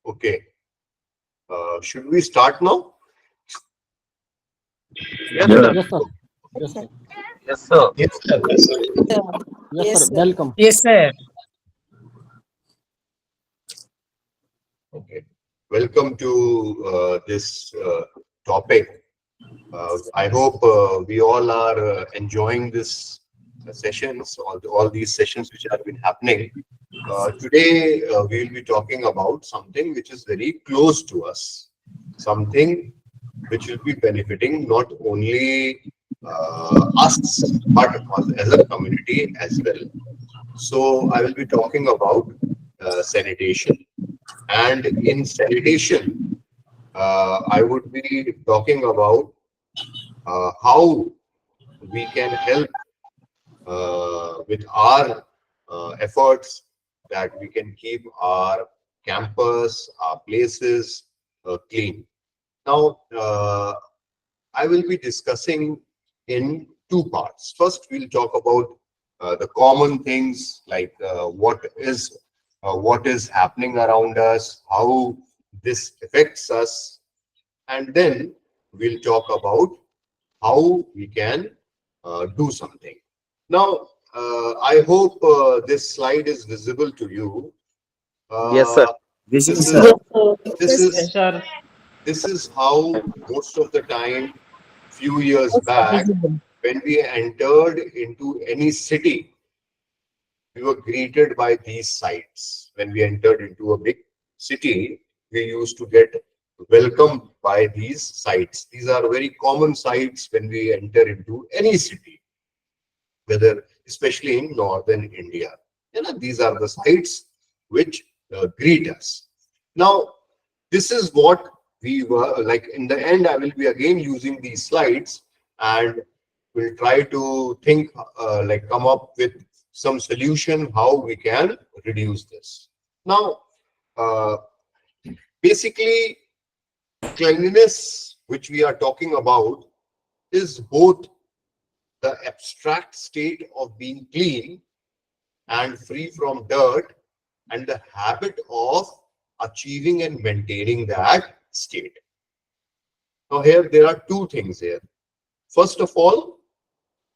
Okay. Should we start now? Yes, Yes, sir. sir. Yes, sir. Yes, sir. Yes, sir. Yes, sir. Welcome. Yes, sir. Okay. Welcome to this topic. I hope we all are enjoying this sessions, all these sessions which have been happening. Today, we will be talking about something which is very close to us, something which will be benefiting not only us, but as a community as well. So I will be talking about sanitation. And in sanitation, I would be talking about how we can help with our efforts, that we can keep our campus, our places clean. Now, I will be discussing in two parts. First, we'll talk about the common things like what is happening around us, how this affects us, and then we'll talk about how we can do something. Now, I hope this slide is visible to you. Yes, sir. This Visible, is sir. this Yes, is sir. this is how most of the time, few years back, when we entered into any city, we were greeted by these sites. When we entered into a big city, we used to get welcomed by these sites. These are very common sites when we enter into any city, whether especially in northern India. These are the sites which greet us. Now, this is what we were like. In the end, I will be again using these slides, and we'll try to think, come up with some solution how we can reduce this. Now, uh, basically, cleanliness, which we are talking about, is both the abstract state of being clean and free from dirt, and the habit of achieving and maintaining that state. Now, here there are two things here. First of all,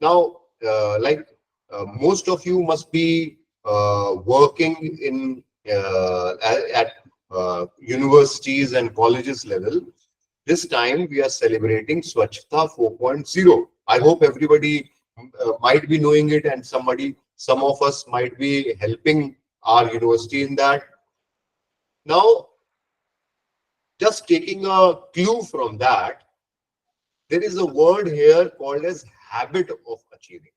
now, most of you must be working in at universities and colleges level. This time we are celebrating Swachhta 4.0. I hope everybody might be knowing it, and some of us might be helping our university in that. Now, just taking a clue from that, there is a word here called as habit of achieving.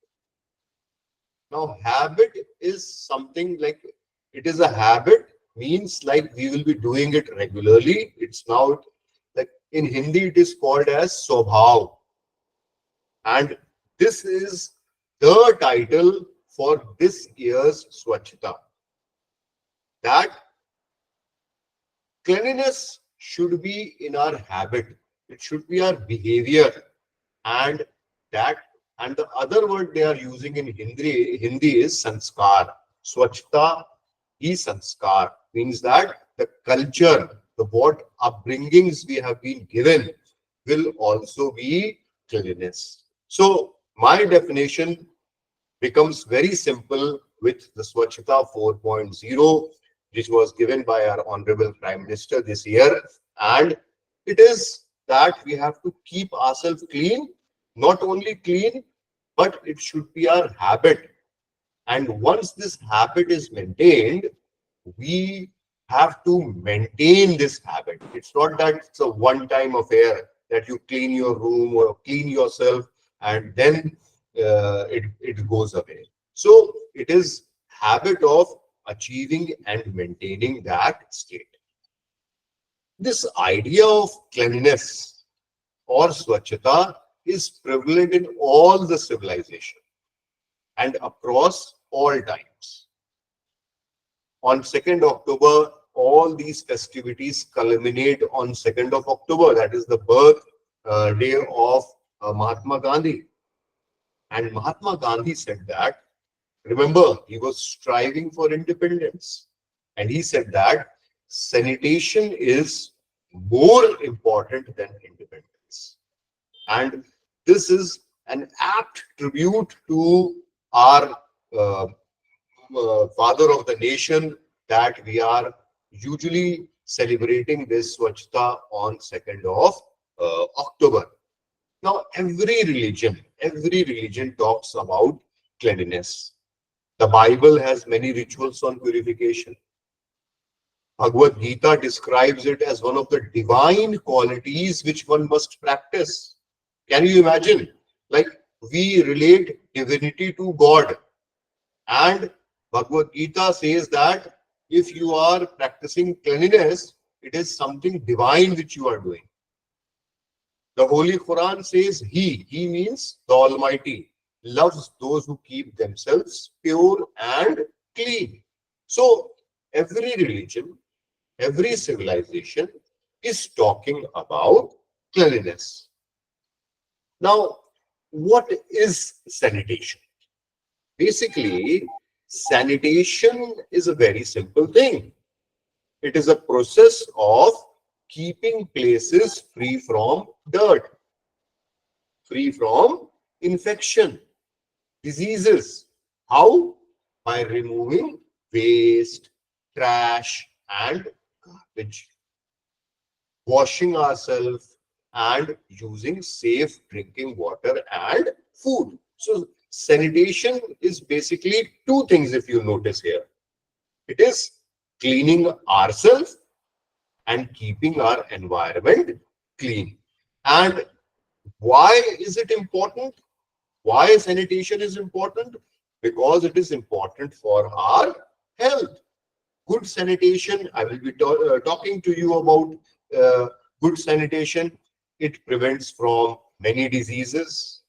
Now, habit is something like, it is a habit, means like we will be doing it regularly. It's now like in Hindi, it is called as Swabhav. And this is the title for this year's Swachhta. That cleanliness should be in our habit. It should be our behavior. And the other word they are using in Hindi is sanskar. Swachhta is sanskar, means that the culture, the what upbringings we have been given will also be cleanliness. So my definition becomes very simple with the Swachhta 4.0, which was given by our Honorable Prime Minister this year. And it is that we have to keep ourselves clean, not only clean, but it should be our habit. And once this habit is maintained, we have to maintain this habit. It's not that it's a one-time affair that you clean your room or clean yourself and then it goes away. So it is habit of achieving and maintaining that state. This idea of cleanliness or Swachhata is prevalent in all the civilization and across all times. On 2nd October, all these festivities culminate on 2nd of October. That is the birth day of Mahatma Gandhi. And Mahatma Gandhi said that, remember, he was striving for independence. And he said that sanitation is more important than independence. And this is an apt tribute to our father of the nation, that we are usually celebrating this Swachhta on 2nd of October. Now, every religion talks about cleanliness. The Bible has many rituals on purification. Bhagavad Gita describes it as one of the divine qualities which one must practice. Can you imagine? Like, we relate divinity to God, and Bhagavad Gita says that if you are practicing cleanliness, it is something divine which you are doing. The Holy Quran says He means the Almighty, loves those who keep themselves pure and clean. So every religion, every civilization is talking about cleanliness. Now, what is sanitation? Basically, sanitation is a very simple thing. It is a process of keeping places free from dirt, free from infection, diseases. How? By removing waste, trash, and garbage, washing ourselves, and using safe drinking water and food. So sanitation is basically two things, if you notice here. It is cleaning ourselves and keeping our environment clean. And why is it important? Why sanitation is important? Because it is important for our health. Good sanitation, I will be talking to you about good sanitation. It prevents from many diseases.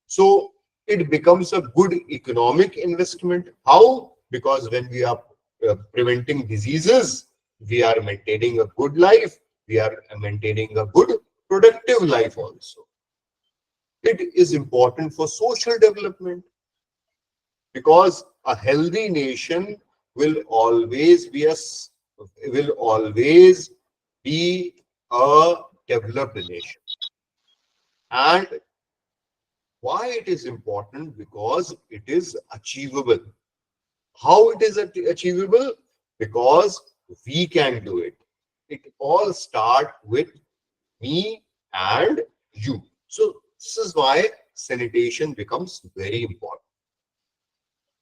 So it becomes a good economic investment. How? Because when we are preventing diseases, we are maintaining a good life. We are maintaining a good productive life also. It is important for social development, because a healthy nation will always be a developed nation. And why it is important? Because it is achievable. How it is achievable? Because we can do it. It all starts with me and you. So this is why sanitation becomes very important.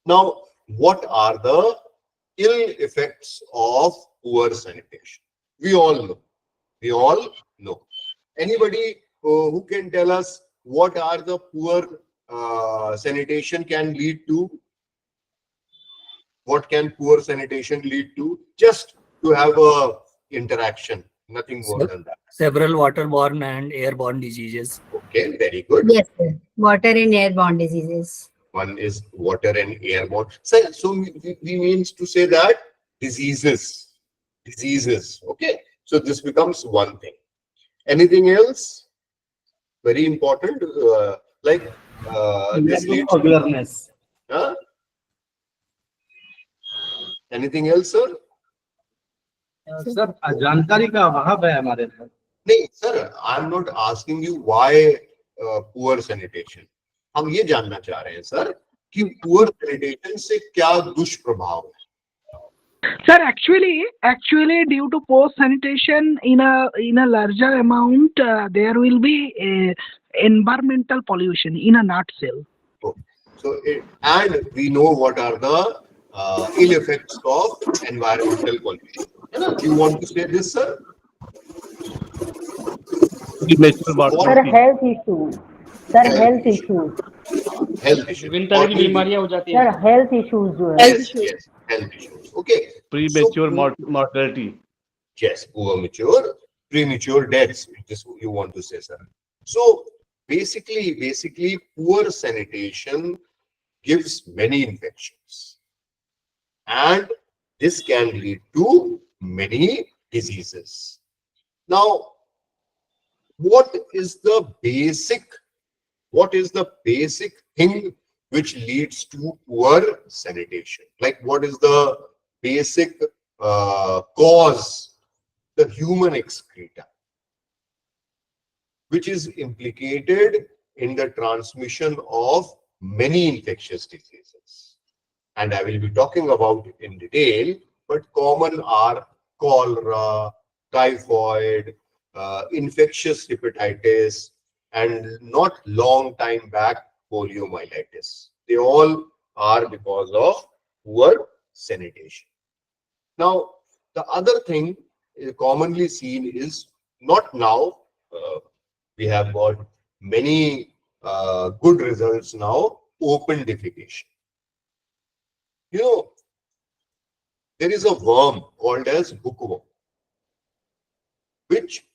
Now, what are the ill effects of poor sanitation? We all know. We all know. Anybody who can tell us what are the poor sanitation can lead to? What can poor sanitation lead to? Just to have a interaction, nothing more than that. Several waterborne and airborne diseases. Okay, very good. Yes, sir. Water and airborne diseases. One is water and airborne. So we means to say that diseases. Okay. So this becomes one thing. Anything else? Very important. This leads to awareness. huh? Anything else, sir? Sir जानकारी का अभाव है हमारे अंदर. नहीं sir, I am not asking you why poor sanitation. हम ये जानना चाह रहे हैं सर कि पुअर सैनिटेशन से क्या दुष्प्रभाव है. Sir, actually, due to poor sanitation in a larger amount, there will be environmental pollution in a nutshell. So, and we know what are the ill effects of environmental pollution. Do you want to say this, sir? Sir health issue. Sir health issue. Health issues. विभिन्न तरह की बीमारियां हो जाती हैं. Sir health issues जो है. Yes, health issues. Okay. Premature So, mortality. yes, premature deaths. This you want to say, sir. So basically, poor sanitation gives many infections, and this can lead to many diseases. Now, what is the basic thing which leads to poor sanitation? Like, what is the basic cause the human excreta, which is implicated in the transmission of many infectious diseases. And I will be talking about in detail, but common are cholera, typhoid, infectious hepatitis, and not long time back, poliomyelitis. They all are because of poor sanitation. Now, the other thing commonly seen is not now. We have got many good results now. Open defecation. You know, there is a worm called as bookworm, which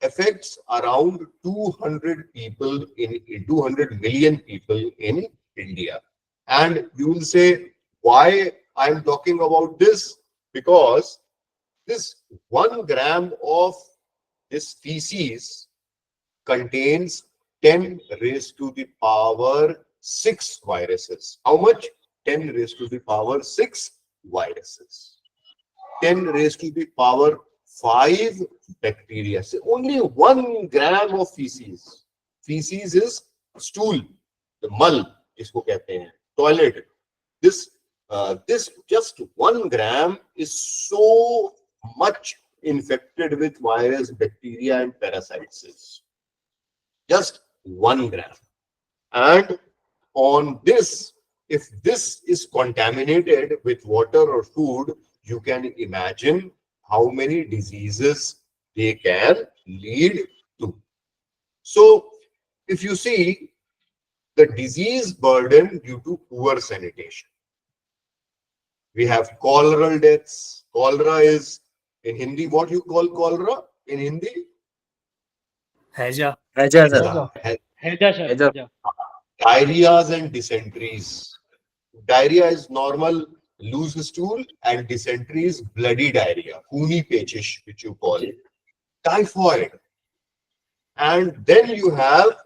affects around 200 people in 200 million people in India. And you will say, why I'm talking about this? Because this 1 gram of this feces contains 10 raised to the power 6 viruses. How much? 10 raised to the power 6 viruses. 10 raised to the power 5 bacteria. So only 1 gram of feces. Feces is stool, the mal, isko kehte hain, toilet. This just 1 gram is so much infected with virus, bacteria, and parasites. Just 1 gram. And on this, if this is contaminated with water or food, you can imagine how many diseases they can lead to. So, if you see the disease burden due to poor sanitation, we have choleral deaths. Cholera is, in Hindi, what you call cholera in Hindi? हैजा Diarrheas and dysenteries. Diarrhea is normal loose stool, and dysentery is bloody diarrhea, Hooni pechish, which you call it. Typhoid. And then you have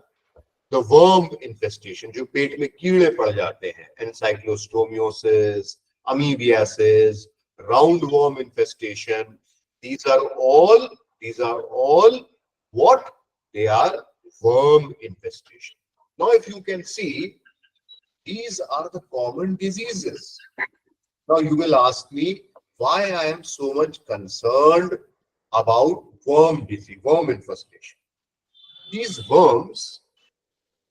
the worm infestation, जो पेट में कीड़े पड़ जाते हैं, encyclostomiosis, amoebiasis, roundworm infestation. These are all what? They are worm infestation. Now, if you can see, these are the common diseases. Now, you will ask me why I am so much concerned about worm disease, worm infestation. These worms,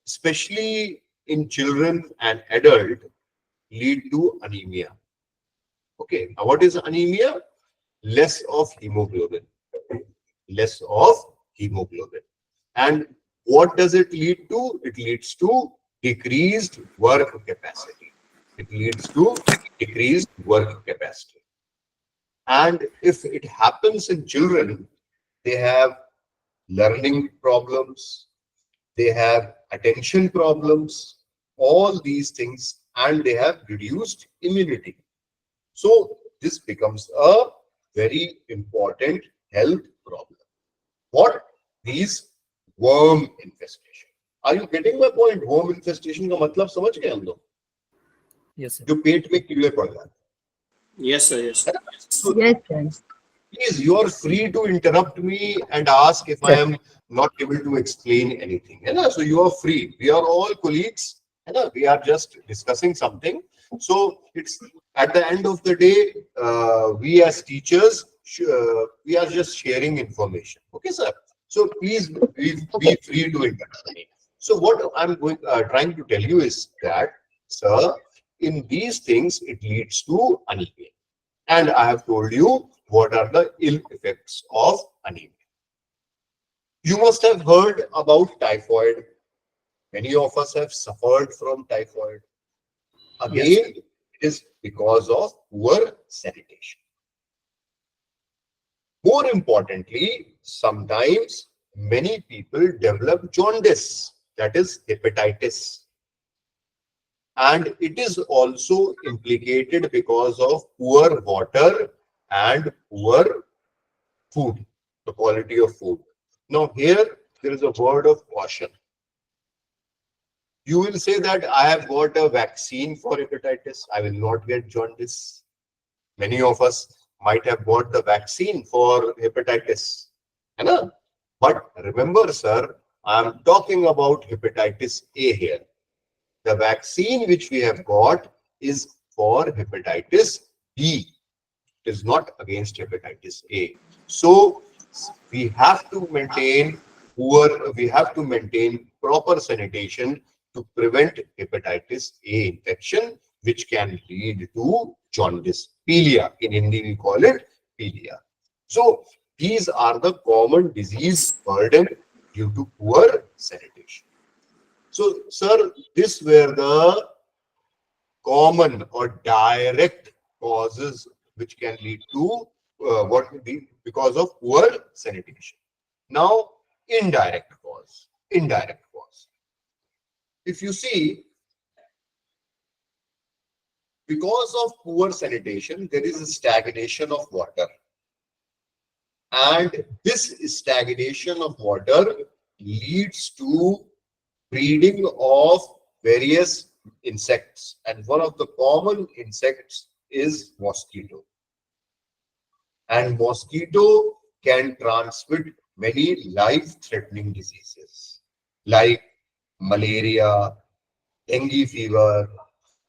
especially in children and adult, lead to anemia. Okay, now what is anemia? Less of hemoglobin. Less of hemoglobin. And what does it lead to? It leads to decreased work capacity. It leads to decreased work capacity. And if it happens in children, they have learning problems, they have attention problems, all these things, and they have reduced immunity. So this becomes a very important health problem. What? These worm infestation. Are you getting my point? Worm infestation का मतलब समझ गए हम लोग? Yes, sir. जो पेट में कीड़े पड़ जाते हैं. Yes, sir. Yes. So, Yes, sir. please, you are free to interrupt me and ask if I am not able to explain anything. So you are free. We are all colleagues. We are just discussing something. So it's at the end of the day, we as teachers, we are just sharing information. Okay, sir. So please be free to interrupt me. So what I'm trying to tell you is that, sir, in these things, it leads to anemia. And I have told you what are the ill effects of anemia. You must have heard about typhoid. Many of us have suffered from typhoid. Again, it is because of poor sanitation. More importantly, sometimes many people develop jaundice, that is hepatitis. And it is also implicated because of poor water and poor food, the quality of food. Now here, there is a word of caution. You will say that I have got a vaccine for hepatitis. I will not get jaundice. Many of us might have got the vaccine for hepatitis. है ना? But remember, sir, I am talking about hepatitis A here. The vaccine which we have got is for hepatitis B. It is not against hepatitis A. So we have to maintain proper sanitation to prevent hepatitis A infection, which can lead to jaundice, pilia. In Hindi we call it pilia. So these are the common disease burden due to poor sanitation. So, sir, these were the common or direct causes which can lead to because of poor sanitation. Now, indirect cause. If you see, because of poor sanitation, there is a stagnation of water. And this stagnation of water leads to breeding of various insects. And one of the common insects is mosquito. And mosquito can transmit many life-threatening diseases like malaria, dengue fever,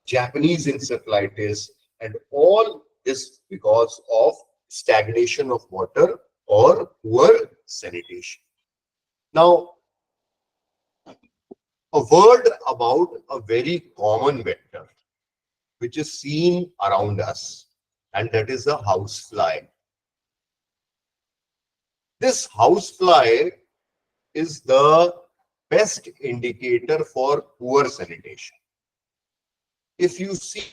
Japanese encephalitis, and all this because of stagnation of water or poor sanitation. Now, a word about a very common vector which is seen around us, and that is the housefly. This housefly is the best indicator for poor sanitation. If you see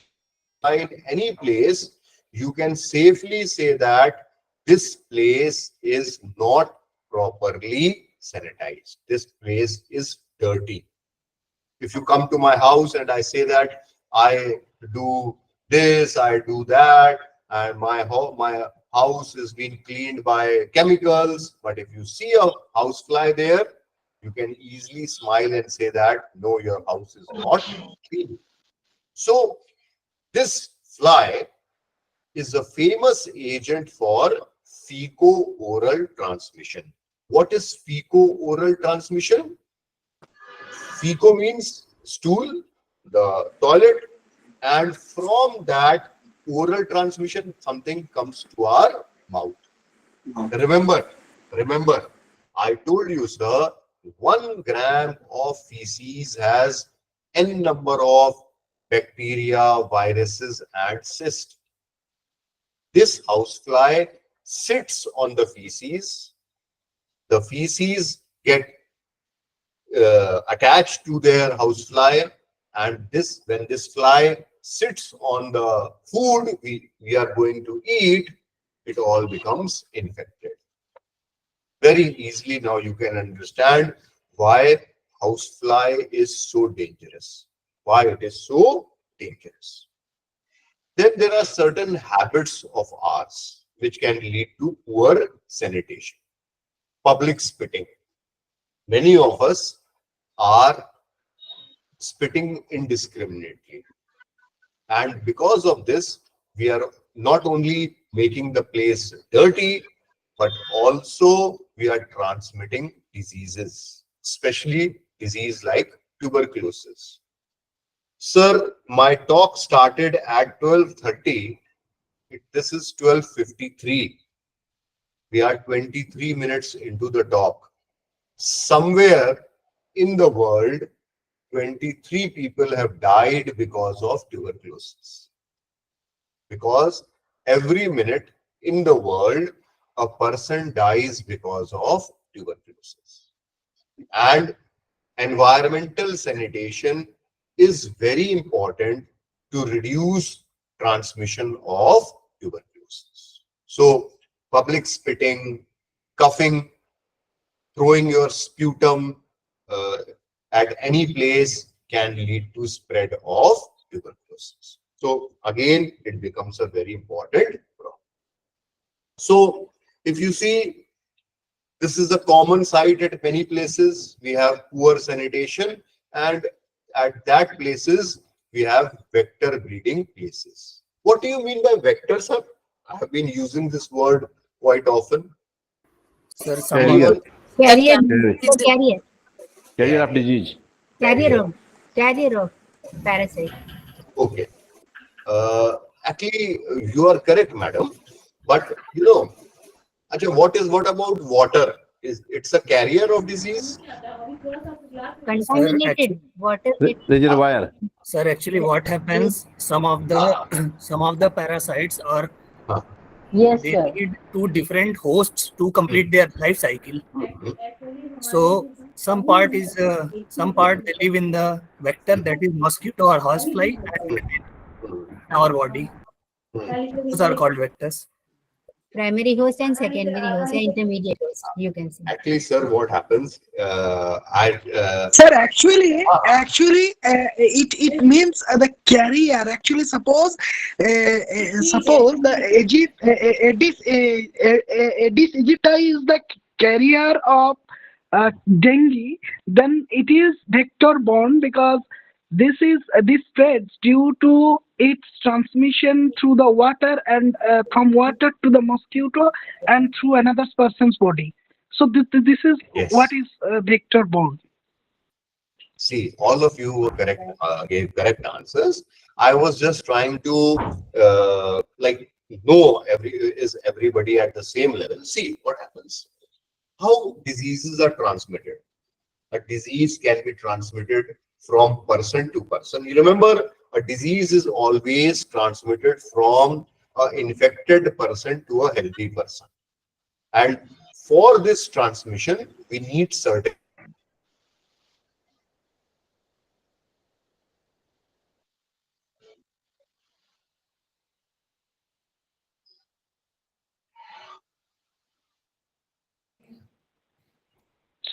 in any place, you can safely say that this place is not properly sanitized. This place is dirty. If you come to my house and I say that I do this, I do that, and my house is being cleaned by chemicals, but if you see a housefly there, you can easily smile and say that no, your house is not clean. So this fly is a famous agent for fecal-oral transmission. What is fecal-oral transmission? Fecal means stool, the toilet, and from that oral transmission, something comes to our mouth. Remember, I told you, sir, 1 gram of feces has n number of bacteria, viruses, and cysts. This housefly sits on the feces. The feces get attached to their housefly, and when this fly sits on the food we are going to eat, it all becomes infected. Very easily now you can understand why housefly is so dangerous. Why it is so dangerous. Then there are certain habits of ours which can lead to poor sanitation. Public spitting. Many of us are spitting indiscriminately. And because of this, we are not only making the place dirty, but also we are transmitting diseases, especially disease like tuberculosis. Sir, my talk started at 12:30. This is 12:53. We are 23 minutes into the talk. Somewhere in the world, 23 people have died because of tuberculosis. Because every minute in the world, a person dies because of tuberculosis. And environmental sanitation is very important to reduce transmission of tuberculosis. So, public spitting, coughing, throwing your sputum at any place can lead to spread of tuberculosis. So again, it becomes a very important problem. So if you see, this is a common sight at many places. We have poor sanitation, and at that places we have vector breeding places. What do you mean by vector, sir? I have been using this word quite often. Sir, Carrier. Carrier. Carrier. Carrier. Carrier of disease. Carrier of parasite. Okay. Actually, you are correct, madam. But you know, Acha, what about water? It's a carrier of disease? Contaminated water. Reservoir. sir, actually, what happens? Some of the parasites are Huh. Yes, they sir. need two different hosts to complete their life cycle. So some part they live in the vector, that is mosquito or horsefly, and in our body. Those are called vectors. Primary host and secondary host and intermediate host. You can say. Actually, sir, what happens? Sir, actually, it means the carrier. Actually, suppose the Aedes aegypti is the carrier of dengue, then it is vector borne because this spreads due to its transmission through the water and from water to the mosquito and through another person's body. So this is Yes. what is vector borne. See, all of you were correct, gave correct answers. I was just trying to know is everybody at the same level? See what happens. How diseases are transmitted. A disease can be transmitted from person to person. You remember, a disease is always transmitted from an infected person to a healthy person. And for this transmission, we need certain.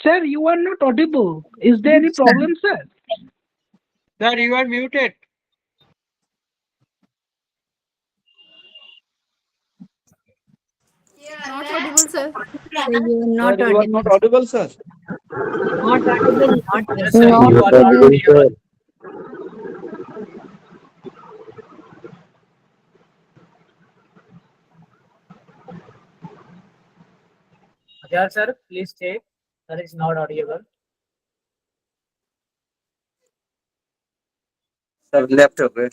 Sir, you are not audible. Is there any problem, sir? Sir, you are muted. Not audible, sir. So you are not Sir, you are audible. not audible, sir. Not audible. Not Yes, visible. sir, you are not audible. Yeah, sir, please check. That is not audible. Sir, left away.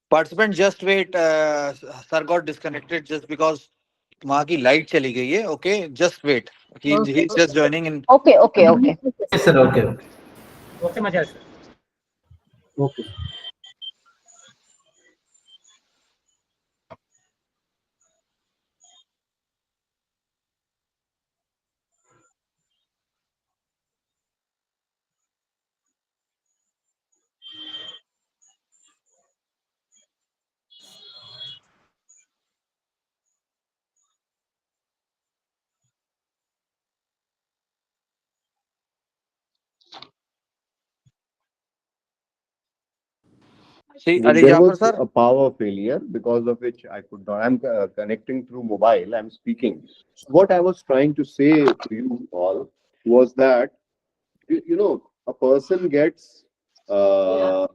Participant, just wait. Sir got disconnected just because वहाँ की light चली गई है. Okay, just wait. He's just joining in. Okay, okay, okay. Yes, sir. Okay. Okay, Major, sir. Okay. See, There Jafar was sir. a power failure because of which I could not. I'm connecting through mobile. I'm speaking. So what I was trying to say to you all was that a person gets a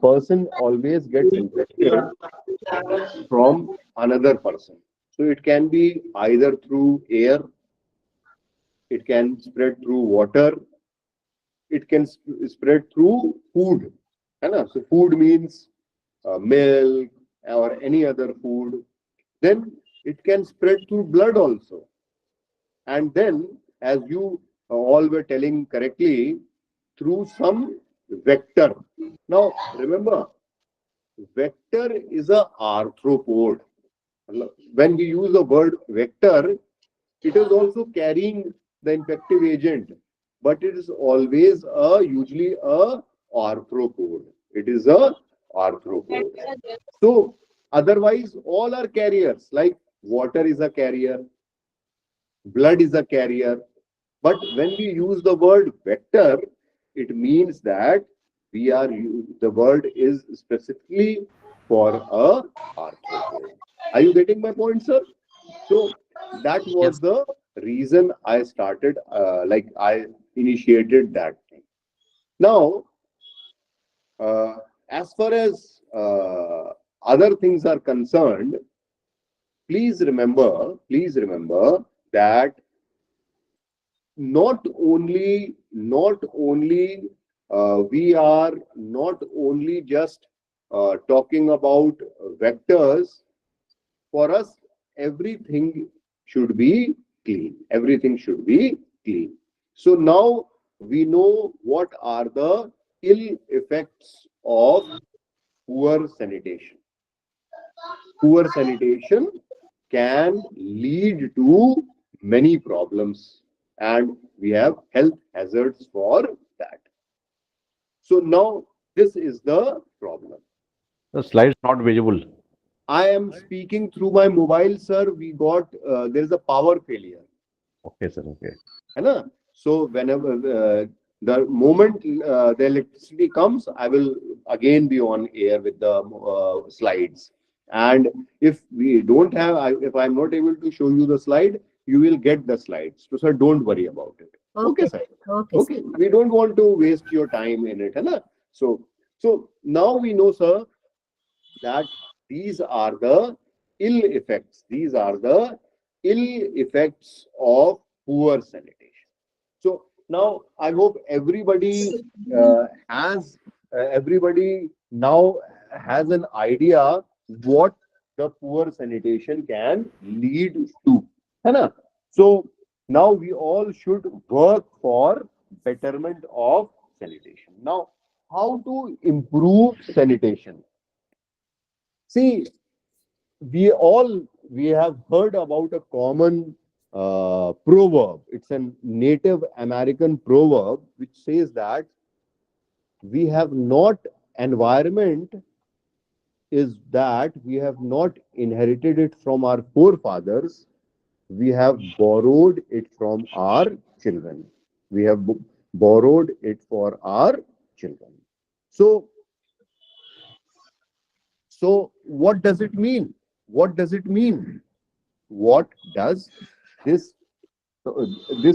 person always gets infected from another person. So it can be either through air, it can spread through water, it can spread through food. So food means milk or any other food. Then it can spread through blood also. And then, as you all were telling correctly, through some vector. Now, remember, vector is a arthropod. When we use the word vector, it is also carrying the infective agent, but it is always usually a arthropod. It is a arthropod. So otherwise, all are carriers. Like water is a carrier, blood is a carrier. But when we use the word vector, it means that the word is specifically for a arthropod. Are you getting my point, sir? So that was the reason I started, I initiated that thing. Now, as far as other things are concerned, please remember that not only we are not only just talking about vectors. For us, everything should be clean. Everything should be clean. So now we know what are the ill effects of poor sanitation. Poor sanitation can lead to many problems, and we have health hazards for that. So now this is the problem. The slide is not visible. I am speaking through my mobile, sir. We got there is a power failure. Okay, sir. Okay. Hai. So whenever the moment the electricity comes, I will again be on air with the slides. And if we don't have, if I'm not able to show you the slide, you will get the slides. So sir, don't worry about it. Okay, sir. Okay. We don't want to waste your time in it. Hai. So now we know, sir, that these are the ill effects. These are the ill effects of poor sanitation. So now I hope everybody everybody now has an idea what the poor sanitation can lead to. Hai na? So now we all should work for betterment of sanitation. Now, how to improve sanitation? See, we have heard about a common proverb. It's a Native American proverb which says that we have not environment is that we have not inherited it from our forefathers. We have borrowed it from our children. We have borrowed it for our children. So what does it mean? What does it mean? What does this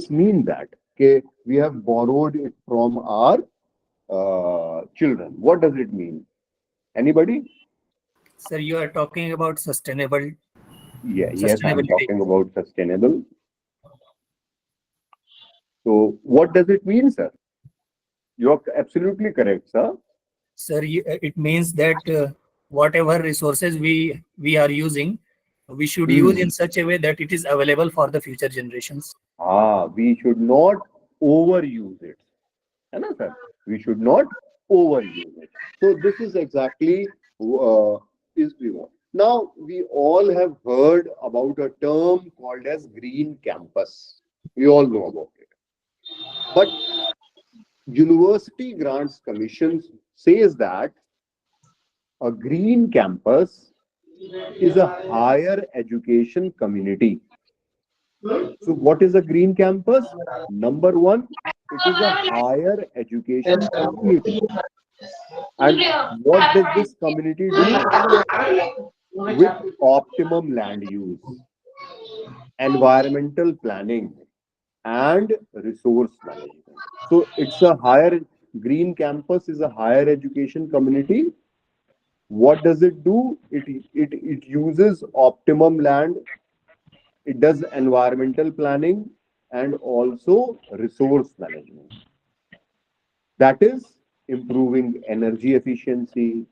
mean that okay, we have borrowed it from our children? What does it mean? Anybody? Sir, you are talking about sustainable. Yes, I'm talking about sustainable. So what does it mean, sir? You are absolutely correct, sir. Sir, it means that whatever resources we are using, we should use in such a way that it is available for the future generations. We should not overuse it. Hai na, sir? We should not overuse it. So this is exactly is we want. Now we all have heard about a term called as green campus. We all know about it. But University Grants Commission says that a green campus is a higher education community. So what is a green campus? Number one, it is a higher education community. And what does this community do? With optimum land use, environmental planning, and resource management. So it's a higher green campus is a higher education community. What does it do? It uses optimum land. It does environmental planning and also resource management. That is improving energy efficiency,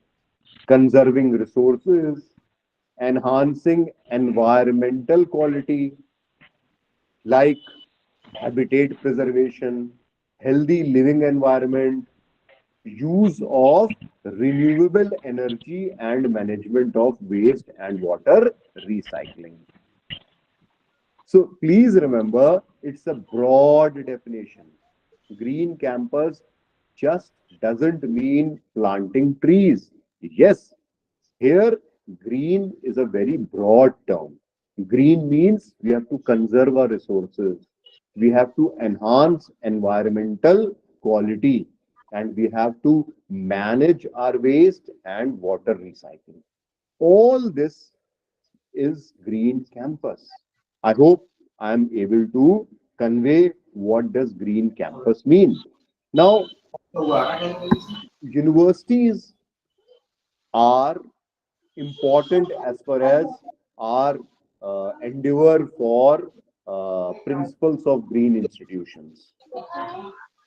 conserving resources, enhancing environmental quality like habitat preservation, healthy living environment, use of renewable energy, and management of waste and water recycling. So please remember, it's a broad definition. Green campus just doesn't mean planting trees. Yes, here green is a very broad term. Green means we have to conserve our resources. We have to enhance environmental quality. and we have to manage our waste and water recycling. All this is green campus. I hope I am able to convey what does green campus mean. Now, universities are important as far as our endeavor for principles of green institutions.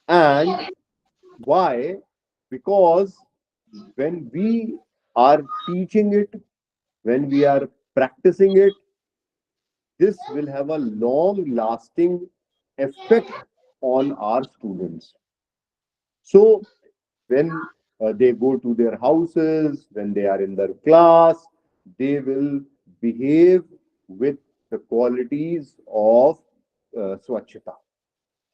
And why? Because when we are teaching it, when we are practicing it, this will have a long lasting effect on our students. So when they go to their houses, when they are in their class, they will behave with the qualities of Swachhata.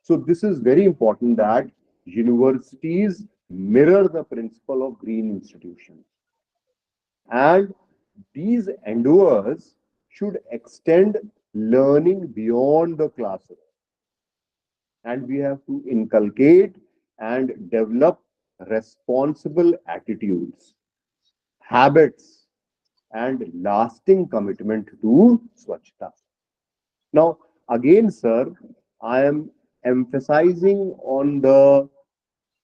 So this is very important that universities mirror the principle of green institutions. And these endeavors should extend learning beyond the classroom. And we have to inculcate and develop responsible attitudes, habits, and lasting commitment to Swachhata. Now, again, sir, I am emphasizing on the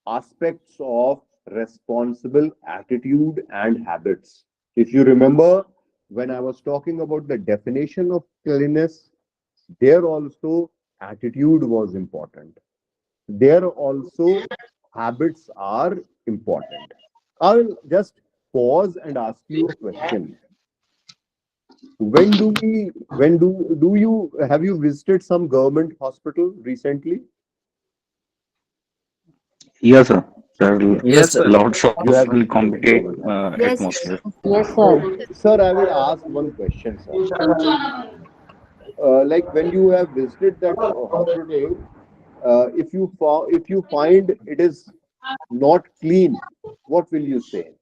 aspects of responsible attitude and habits. If you remember, when I was talking about the definition of cleanliness, there also attitude was important. There also habits are important. I will just pause and ask you a question. When do you have you visited some government hospital recently? Yes, sir. There are Yes, sir. lots of You have visited competitive government. Yes, atmosphere. Yes, sir. Sir, I will ask one question, sir. Like when you have visited that hospital, if you find it is not clean, what will you say?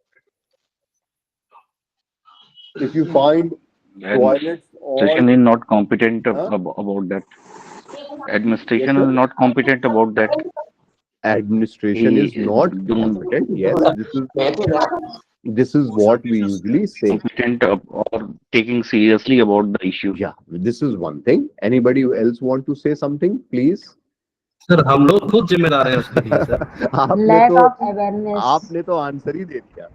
If you find toilets Administration or is not competent huh? about that. Yes, Administration sir. is not competent about that. Administration is He not don't competent. Yes, this is what we usually say. competent or taking seriously about the issue. Yeah, this is one thing. Anybody else want to say something, please? Sir हम लोग खुद जिम्मेदार हैं उसके लिए sir. आपने Lack तो of awareness. आपने तो आंसर ही दे दिया.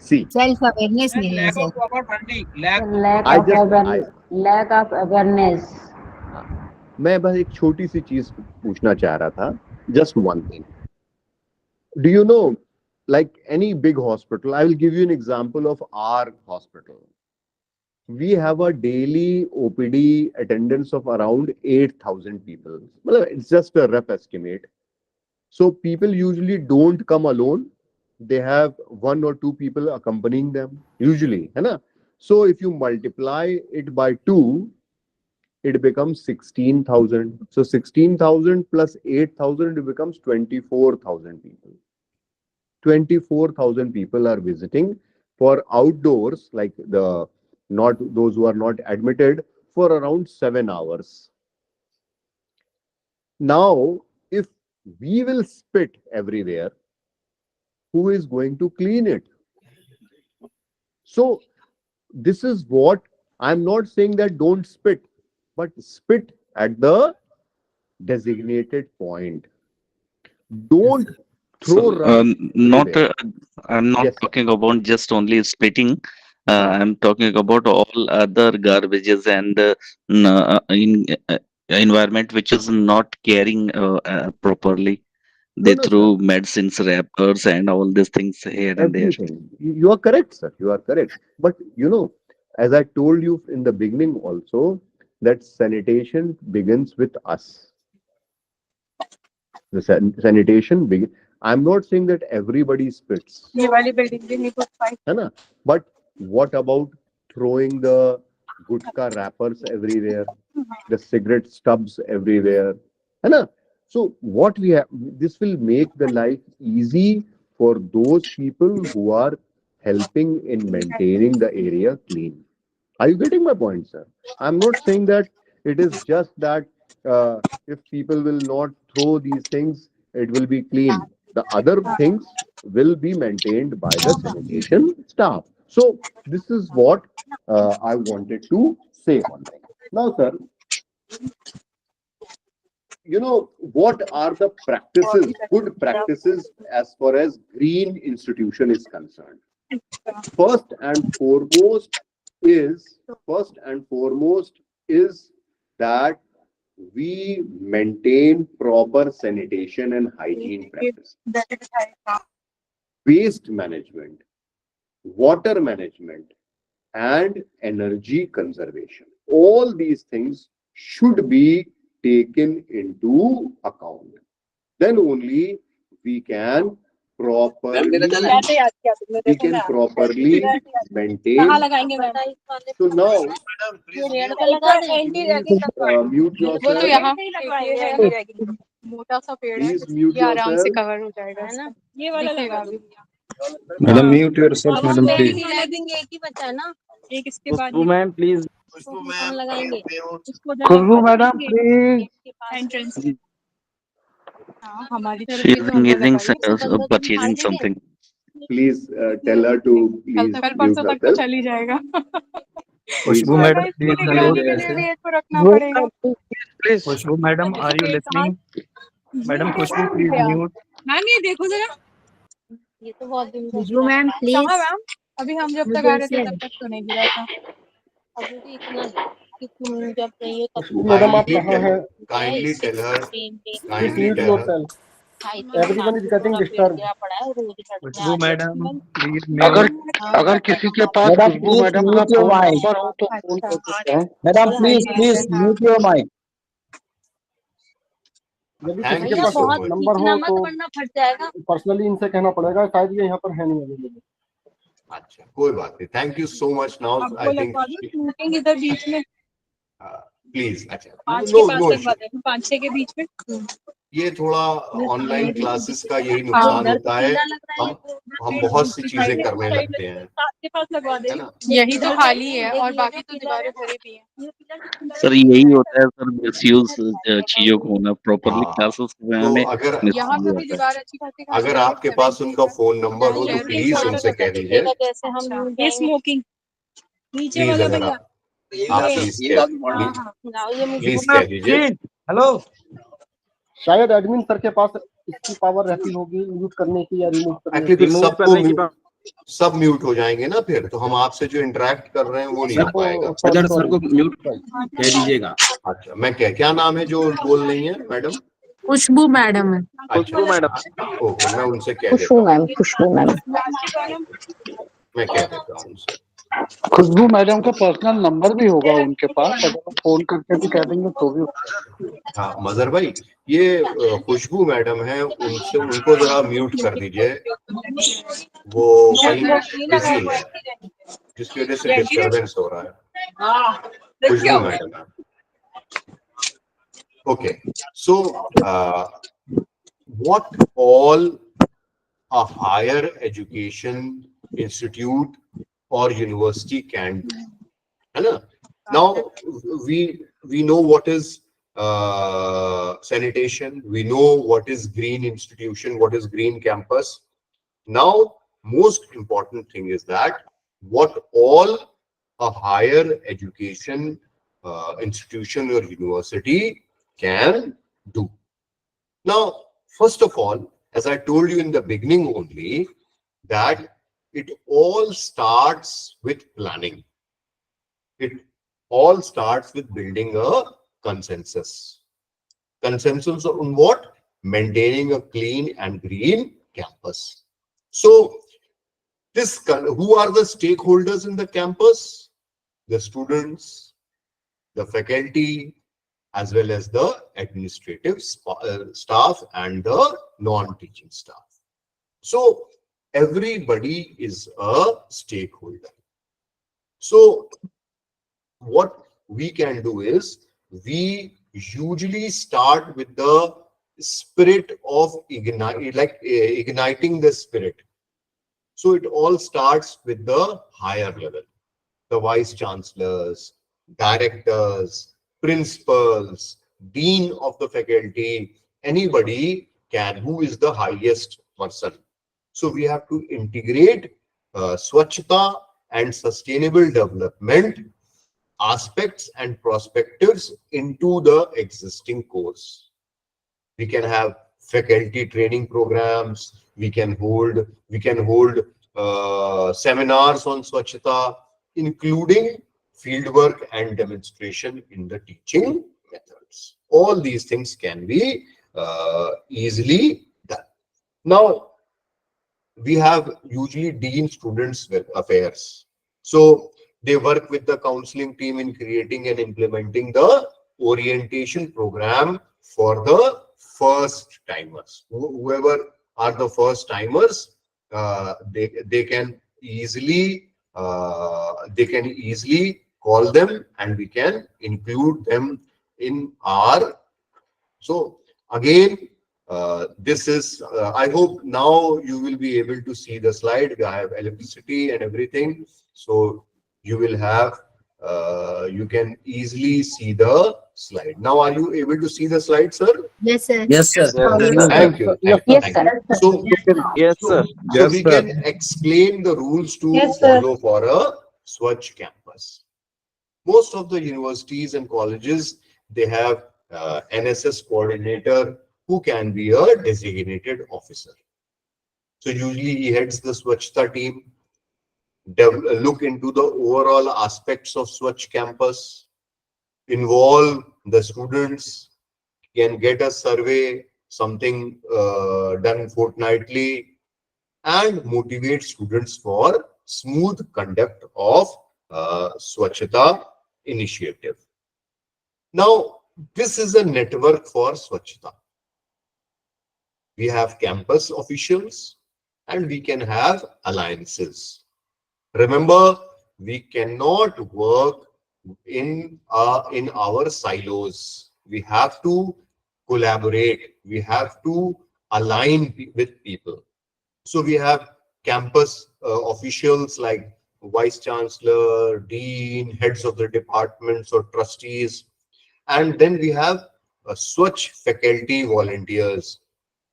See, सेल्फ अवेयरनेस नहीं है Lack sir. of proper funding. I Lack of awareness. मैं बस एक छोटी सी चीज पूछना चाह रहा था. Just one thing. Do you know, like any big hospital, I will give you an example of our hospital. We have a daily OPD attendance of around 8,000 people. Well, it's just a rough estimate. So people usually don't come alone. They have one or two people accompanying them, usually. Hai na? So if you multiply it by 2, it becomes 16,000. So 16,000 plus 8,000, it becomes 24,000 people. 24,000 people are visiting for outdoors, like the not those who are not admitted, for around 7 hours. Now, if we will spit everywhere, who is going to clean it? So this is what I'm not saying that don't spit, but spit at the designated point. Don't throw rubbish Not everywhere. I'm not Yes, sir. talking about just only spitting. Uh, I'm talking about all other garbages and in environment which is not caring properly. no, They no, sir. threw medicines, wrappers, and all these things here and there. Everything. You are correct, sir. You are correct. But as I told you in the beginning also, that sanitation begins with us. The sanitation begins. I'm not saying that everybody spits. है ना? But what about throwing the gutka wrappers everywhere, the cigarette stubs everywhere? है ना? So what we have, this will make the life easy for those people who are helping in maintaining the area clean. Are you getting my point, sir? I'm not saying that it is just that if people will not throw these things, it will be clean. The other things will be maintained by the sanitation staff. So this is what I wanted to say on that. Now, sir, you know, what are the practices, good practices as far as green institution is concerned? First and foremost is that we maintain proper sanitation and hygiene practices, waste management, water management, and energy conservation. All these things should be taken into account. Then only we can properly maintain. So now, mute yourself. Please mute yourself. Madam, mute yourself, madam, please. Khushbu ma'am please Khushbu madam please. She is engaging, purchasing something. Please tell her to please mute herself. Khushbu madam please mute. Please. Khushbu madam, are you listening? Madam Khushbu, please mute. Khushbu ma'am, please. अभी हम जब Mute तक आ रहे थे yourself. तब तक तो नहीं गिरा था अभी भी इतना जब चाहिए तब मैडम आप कहाँ हैं? Kindly tell her. Kindly tell her. Everyone is getting disturbed. Khushbu madam, please अगर mute. अगर किसी के पास खुशबू मैडम का फोन नंबर हो तो फोन कर सकते हैं. Madam please mute your mic. यदि किसी के पास नंबर हो तो फट जाएगा पर्सनली इनसे कहना पड़ेगा, शायद ये यहाँ पर है नहीं अवेलेबल. अच्छा, कोई बात नहीं. Thank you so much. Now I think meeting इधर बीच में please. अच्छा, 5 no के पास no लगवा issue. दें 5-6 के बीच में ये थोड़ा ऑनलाइन क्लासेस का यही नुकसान होता है. हम बहुत सी चीजें करने लगते हैं. 7 के पास लगवा दें यही तो खाली है और बाकी तो दीवारें भरी भी हैं. सर यही होता है सर, मिसयूज चीजों को होना. प्रॉपरली हाँ. क्लासेस में तो हमें अगर यहाँ पे भी दीवार अच्छी खासी अगर आपके पास उनका फोन नंबर हो तो प्लीज उनसे कह दीजिए. जैसे हम ये स्मोकिंग नीचे प्लीज वाला अगर भैया आप प्लीज कह दीजिए. हेलो. शायद एडमिन सर के पास इसकी पावर रहती होगी म्यूट करने की या रिमूव करने की. एक्चुअली सबको सब म्यूट हो जाएंगे ना, फिर तो हम आपसे जो इंटरेक्ट कर रहे हैं वो नहीं हो पाएगा. सर को म्यूट कह दीजिएगा. अच्छा, मैं क्या नाम है जो बोल रही है मैडम? खुशबू मैडम है. अच्छा मैडम, ओके, मैं उनसे कह देता खुशबू हूँ. मैम, खुशबू मैम. मैं कह देता हूँ उनसे. खुशबू मैडम का पर्सनल नंबर भी होगा उनके पास, अगर फोन करके भी कह देंगे तो भी. हाँ मजहर भाई, ये खुशबू मैडम है, उनसे उनको जरा म्यूट कर दीजिए. वो कहीं बिजी है जिसकी वजह से डिस्टरबेंस हो रहा है. Khushboo madam. Okay, so what all a higher education institute or university can do. है ना? Now we know what is sanitation, we know what is green institution, what is green campus. Now most important thing is that what all a higher education institution or university can do. Now, first of all, as I told you in the beginning only, that it all starts with planning. It all starts with building a consensus. Consensus on what? Maintaining a clean and green campus. So, who are the stakeholders in the campus? The students, the faculty, as well as the administrative staff and the non-teaching staff. So everybody is a stakeholder. So what we can do is, we usually start with the spirit of igniting the spirit. So it all starts with the higher level, the vice chancellors, directors, principals, dean of the faculty, anybody who is the highest person. So we have to integrate Swachhata and sustainable development aspects and perspectives into the existing course. We can have faculty training programs. We can hold seminars on Swachhata, including fieldwork and demonstration in the teaching methods. All these things can be easily done. Now, we have usually dean students affairs. So they work with the counseling team in creating and implementing the orientation program for the first timers. Whoever are the first timers, they can easily call them, and we can include them in our. So again, this is, I hope now you will be able to see the slide. I have electricity and everything. So you will have, you can easily see the slide. Now, are you able to see the slide, sir? Yes, sir. Yes, sir. Thank you. Yes, sir. So, Yes, sir. so we can explain the rules to Yes, sir. follow for a Swachh campus. Most of the universities and colleges, they have NSS coordinator who can be a designated officer. So usually he heads the Swachhata team, look into the overall aspects of Swachh campus, involve the students, can get a survey, something done fortnightly, and motivate students for smooth conduct of Swachhata initiative. Now, this is a network for Swachhata. We have campus officials and we can have alliances. Remember, we cannot work in our silos. We have to collaborate. We have to align with people. So we have campus officials like vice chancellor, dean, heads of the departments or trustees, and then we have Swachh faculty volunteers.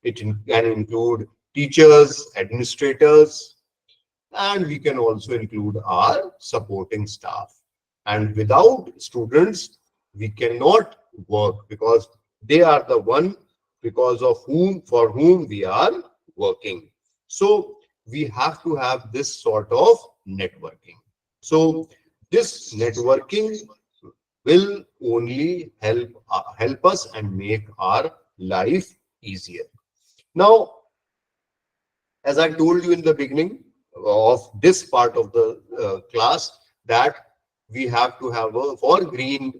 It can include teachers, administrators, and we can also include our supporting staff. And without students, we cannot work, because they are the one for whom we are working. So we have to have this sort of networking. So this networking will only help us and make our life easier. Now, as I told you in the beginning of this part of the class, that we have to have for green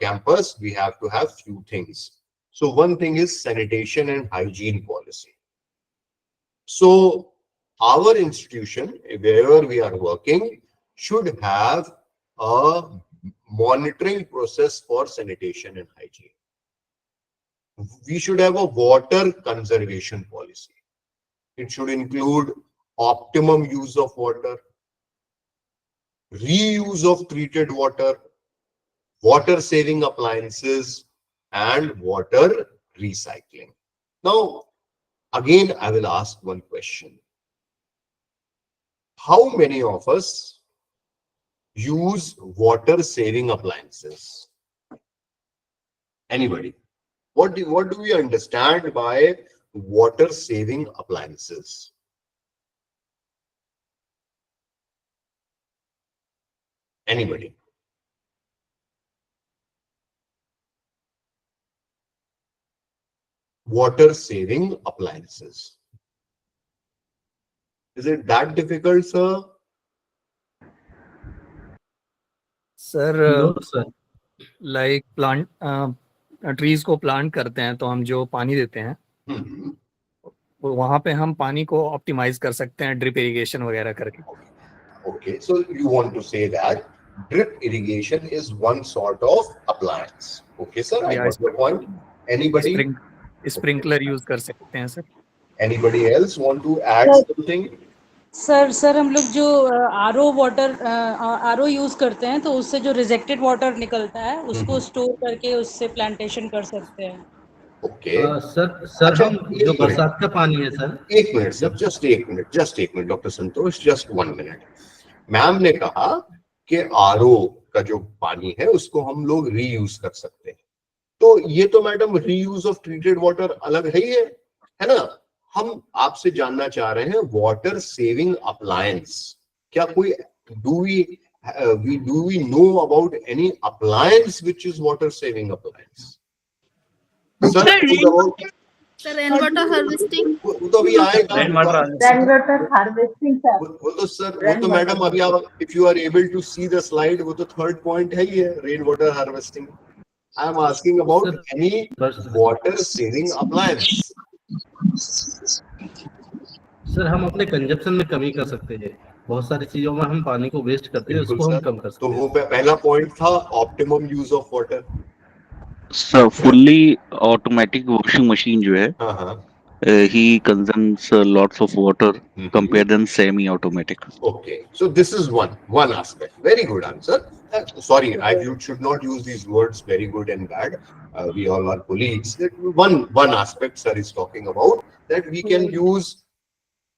campus, we have to have few things. So one thing is sanitation and hygiene policy. So our institution, wherever we are working, should have a monitoring process for sanitation and hygiene. We should have a water conservation policy. It should include optimum use of water, reuse of treated water, water saving appliances, and water recycling. Now, again, I will ask one question. How many of us use water saving appliances? Anybody? What do we understand by water saving appliances? Anybody? Water saving appliances. Is it that difficult, sir? Sir, like plant trees को plant करते हैं तो हम जो पानी देते हैं वहां पे हम पानी को ऑप्टिमाइज कर सकते हैं ड्रिप इरिगेशन वगैरह करके. Okay, so you want to say that drip irrigation is one sort of appliance. Okay, sir, I got your point. Anybody? Sprinkler use कर सकते हैं sir. Anybody else want to add something? Sir हम लोग जो RO use करते हैं तो उससे जो रिजेक्टेड वाटर निकलता है उसको स्टोर करके उससे प्लांटेशन कर सकते हैं. ओके सर हम जो बरसात का पानी है सर, एक मिनट सर, जस्ट एक मिनट डॉक्टर संतोष, जस्ट 1 मिनट। मैम ने कहा कि आरओ का जो पानी है उसको हम लोग रीयूज कर सकते हैं, तो ये तो madam reuse of treated water अलग है ना। हम आपसे जानना चाह रहे हैं वाटर सेविंग अप्लायंस, क्या कोई do we know about any appliance which is water saving appliance? Sir rain water harvesting, वो तो अभी आएगा। रेन वाटर हार्वेस्टिंग सर, वो तो सर, वो तो मैडम अभी आप if you are able to see the slide, वो तो थर्ड पॉइंट है ही है, rain water harvesting. I am asking about any water saving appliance. Sir हम अपने कंजप्शन में कमी कर सकते हैं, बहुत सारी चीजों में हम पानी को वेस्ट करते हैं, बिल्कुल उसको हम सर। कम कर सकते तो हैं। वो पहला पॉइंट था optimum use of water. Sir fully automatic washing machine जो है, हाँ, he consumes lots of water compared than semi automatic. okay, so this is one aspect. Very good answer. Sorry, you should not use these words very good and bad. We all are colleagues. One aspect sir is talking about, that we can use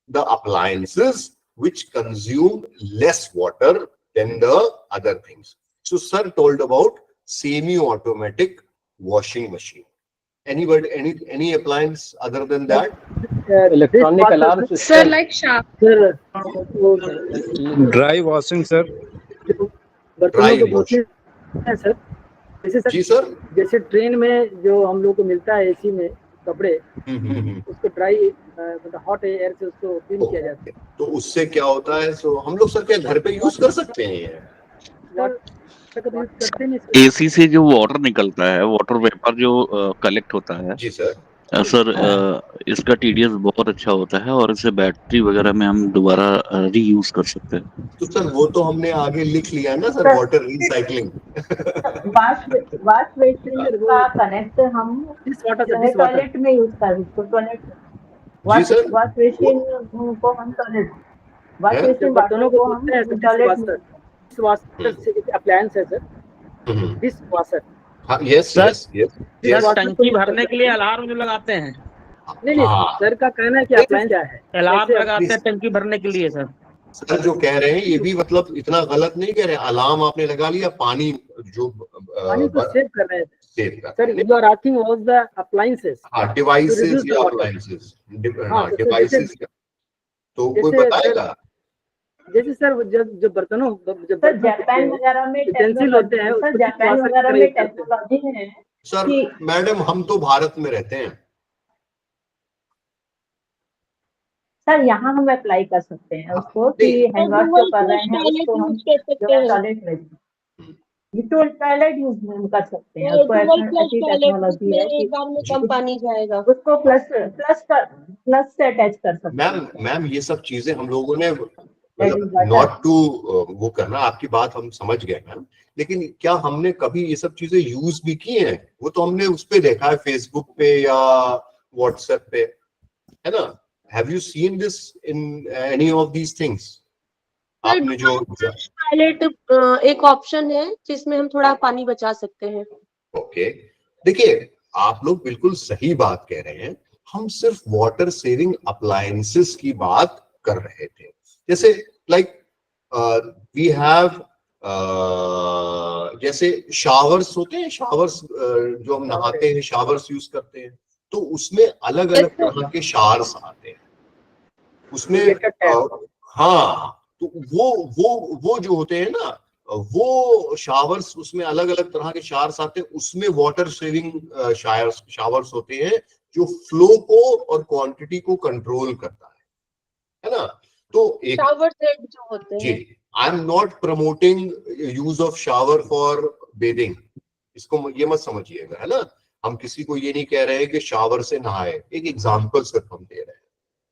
the appliances which consume less water than the other things. So sir told about semi automatic washing machine. Anybody, any appliance other than that? Electronic alarm sir, like sharp, dry washing sir, Dry washing. है sir, जैसे sir, जी sir, जैसे train में जो हम लोग को मिलता है एसी में कपड़े, उसको ड्राई मतलब हॉट एयर से उसको क्लीन किया जाता है, तो उससे क्या होता है? सो हम लोग सर क्या घर पे यूज कर सकते हैं ये? करते नहीं सर। एसी से जो वाटर निकलता है, वाटर वेपर जो कलेक्ट होता है, जी सर। सर इसका टीडीएस बहुत अच्छा होता है और इसे बैटरी वगैरह में हम दोबारा रीयूज कर सकते हैं। तो सर वो तो हमने आगे लिख लिया ना sir, water recycling. Wash basin का कनेक्ट हम टॉयलेट में यूज कर सकते हैं, टॉयलेट वाश बेसिन को हम टॉयलेट, वाश बेसिन बर्तनों को हम टॉयलेट अप्लायंस है सर, डिश वॉशर। हाँ, यस यस यस। टंकी भरने के लिए अलार्म जो लगाते हैं, नहीं सर का कहना है कि अप्लायंस क्या है, अलार्म लगाते हैं टंकी भरने के लिए सर। सर जो कह रहे हैं ये भी मतलब इतना गलत नहीं कह रहे। अलार्म आपने लगा लिया, पानी जो पानी को सेव कर रहे हैं सेव कर sir. You are asking what the appliances, हाँ डिवाइसेस या अप्लायंसेस, हाँ डिवाइसेस। तो कोई बताएगा? जैसे सर जो बर्तनों सर जापान वगैरह में टेंसिल होते हैं, सर जापान वगैरह में टेक्नोलॉजी है सर। मैडम हम तो भारत में रहते हैं सर, यहाँ हम अप्लाई कर सकते हैं उसको कि हैंड वॉश जो कर रहे हैं उसको हम टॉयलेट में टॉयलेट यूज कर सकते हैं। उसको ऐसी टेक्नोलॉजी है कि कम पानी जाएगा, उसको प्लस से अटैच कर सकते हैं। मैम ये सब चीजें हम लोगों ने नॉट टू वो करना, आपकी बात हम समझ गए मैम, लेकिन क्या हमने कभी ये सब चीजें यूज भी की हैं? वो तो हमने उस पे देखा है फेसबुक पे या व्हाट्सएप पे, है ना। Have you seen this in any of these things? आपने जो टॉयलेट एक ऑप्शन है जिसमें हम थोड़ा पानी बचा सकते हैं। ओके, देखिए आप लोग बिल्कुल सही बात कह रहे हैं। हम सिर्फ वाटर सेविंग अप्लायंसेस की बात कर रहे थे। जैसे लाइक वी हैव जैसे शावर्स होते हैं, शावर्स जो हम नहाते हैं, शावर्स यूज करते हैं, तो उसमें अलग अलग तरह के शावर्स आते हैं उसमें। हाँ, तो वो जो होते हैं ना, वो शावर्स, उसमें अलग अलग तरह के शावर्स आते हैं, उसमें वाटर सेविंग शावर्स होते हैं जो फ्लो को और क्वांटिटी को कंट्रोल करता है ना। तो एक शावर हेड जो होते हैं, जी, I am not promoting use of shower for bathing, इसको ये मत समझिएगा, है ना। हम किसी को ये नहीं कह रहे हैं कि शावर से नहाए, एक एग्जांपल सिर्फ हम दे रहे हैं,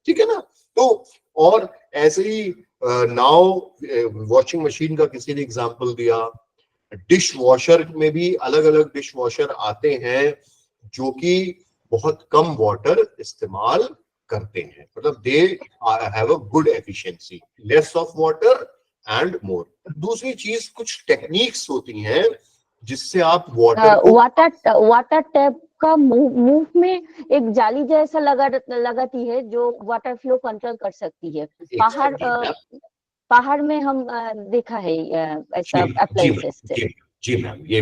ठीक है ना। तो और ऐसे ही नाउ वॉशिंग मशीन का किसी ने एग्जांपल दिया, डिश वॉशर में भी अलग अलग डिश वॉशर आते हैं जो कि बहुत कम वाटर इस्तेमाल करते हैं, मतलब they have a good efficiency, less of water and more. दूसरी चीज, कुछ टेक्निक्स होती हैं जिससे आप वाटर वाटर टैप उसका मुंह में एक जाली जैसा लगाती है जो वाटर फ्लो कंट्रोल कर सकती है। पहाड़ में हम देखा है ऐसा अप्लायंसेस से। जी मैम, ये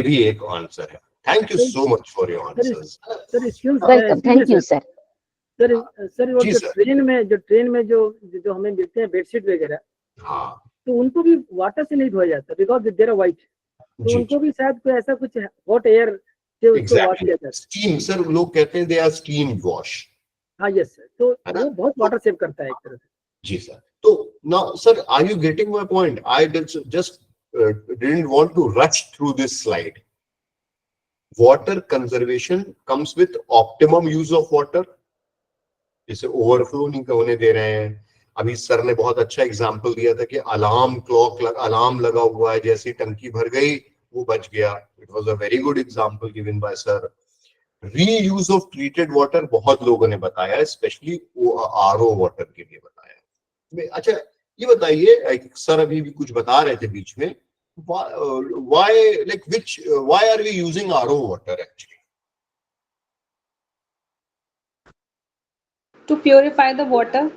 भी एक आंसर है। Thank you so much for your answers. Welcome, thank you sir. Sir वो जो ट्रेन में जो हमें मिलते हैं बेडशीट वगैरह, हाँ, तो उनको भी वाटर से नहीं धोया जाता बिकॉज देयर आर व्हाइट, तो उनको भी शायद कोई ऐसा कुछ हॉट एयर से उसको वॉश किया जाता है। स्टीम, सर लोग कहते हैं दे आर स्टीम वॉश। हाँ यस सर, तो वो बहुत वाटर सेव करता है एक तरह से। जी सर। तो now sir, are you getting my point? I just didn't want to rush through this slide. Water conservation comes with optimum use of water. इसे ओवरफ्लो नहीं होने दे रहे हैं। अभी सर ने बहुत अच्छा एग्जांपल दिया था कि अलार्म लगा हुआ है, जैसी टंकी भर गई वो बच गया। It was a very good example given by sir. Reuse of treated water बहुत लोगों ने बताया, स्पेशली आरओ वाटर के लिए बताया। अच्छा ये बताइए, सर अभी भी कुछ बता रहे थे बीच में, why are we using RO water actually? To purify the water.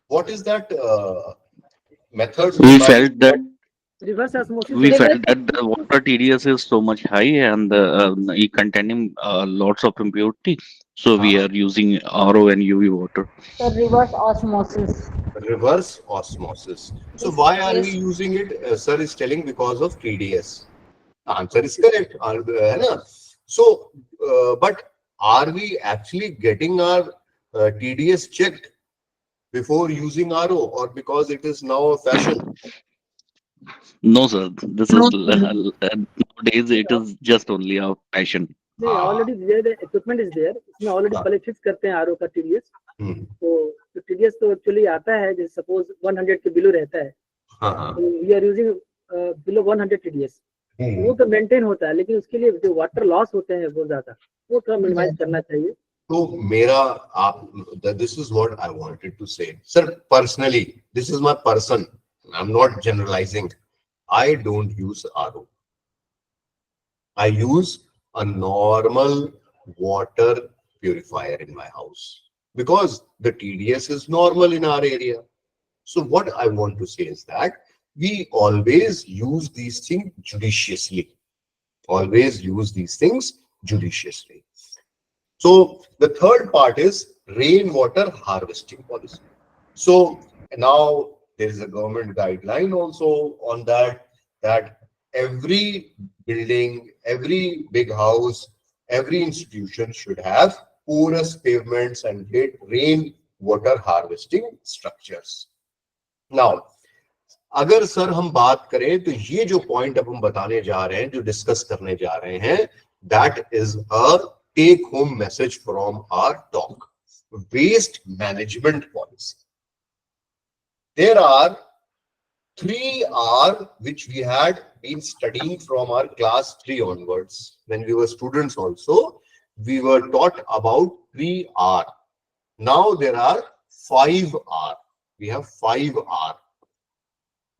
What is that method? We felt that reverse osmosis. The water TDS is so much high and containing lots of impurity. So we are using RO and UV water. So reverse osmosis. Reverse osmosis. So why are we using it? Sir is telling because of TDS. Answer is correct. So, but are we actually getting our TDS checked before using RO, or because it is now a fashion? No, sir. This is nowadays it is just only a fashion. Already there the equipment is there. इसमें already पहले fix करते हैं RO का TDS. तो TDS तो actually आता है, जैसे suppose 100 के below रहता है, तो we are using below 100 TDS. वो तो maintain होता है, लेकिन उसके लिए जो water loss होते हैं बहुत ज़्यादा, वो थोड़ा minimize करना चाहिए. तो this is what I wanted to say, sir. Personally, this is my person. I'm not generalizing. I don't use RO. I use a normal water purifier in my house because the TDS is normal in our area. So what I want to say is that we always use these things judiciously. Always use these things judiciously. So the third part is rainwater harvesting policy. So now there is a government guideline also on that every building, every big house, every institution should have porous pavements and rainwater harvesting structures. Now, अगर sir हम बात करें तो ये जो point अब हम बताने जा रहे हैं, जो डिस्कस करने जा रहे हैं, that is a take home message from our talk. Waste management policy. There are 3 R which we had been studying from our class 3 onwards. When we were students also, we were taught about 3 R. Now there are 5 R. We have 5 R.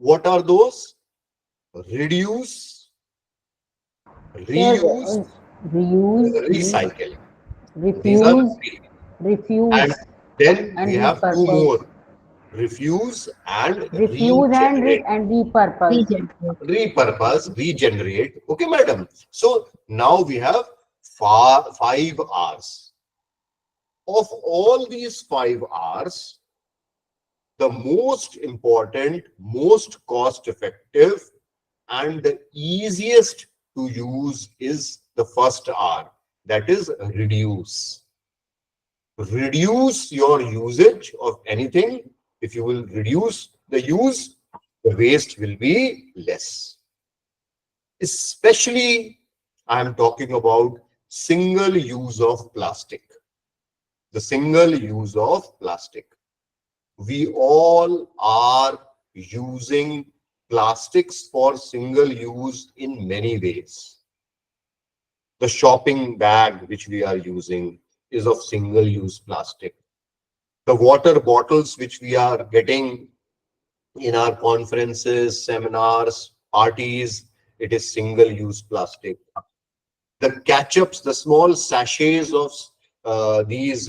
What are those? Reduce, reuse, recycle. These are the 3. Refuse. And then we have 2 more. Refuse and repurpose. Repurpose, regenerate. Okay, madam. So now we have 5 R's. Of all these 5 R's, the most important, most cost effective, and the easiest to use is the first R, that is reduce. Reduce your usage of anything. If you will reduce the use, the waste will be less. Especially, I am talking about single use of plastic. The single use of plastic. We all are using plastics for single use in many ways. The shopping bag which we are using is of single use plastic. The water bottles which we are getting in our conferences, seminars, parties, it is single use plastic. The ketchups, the small sachets of these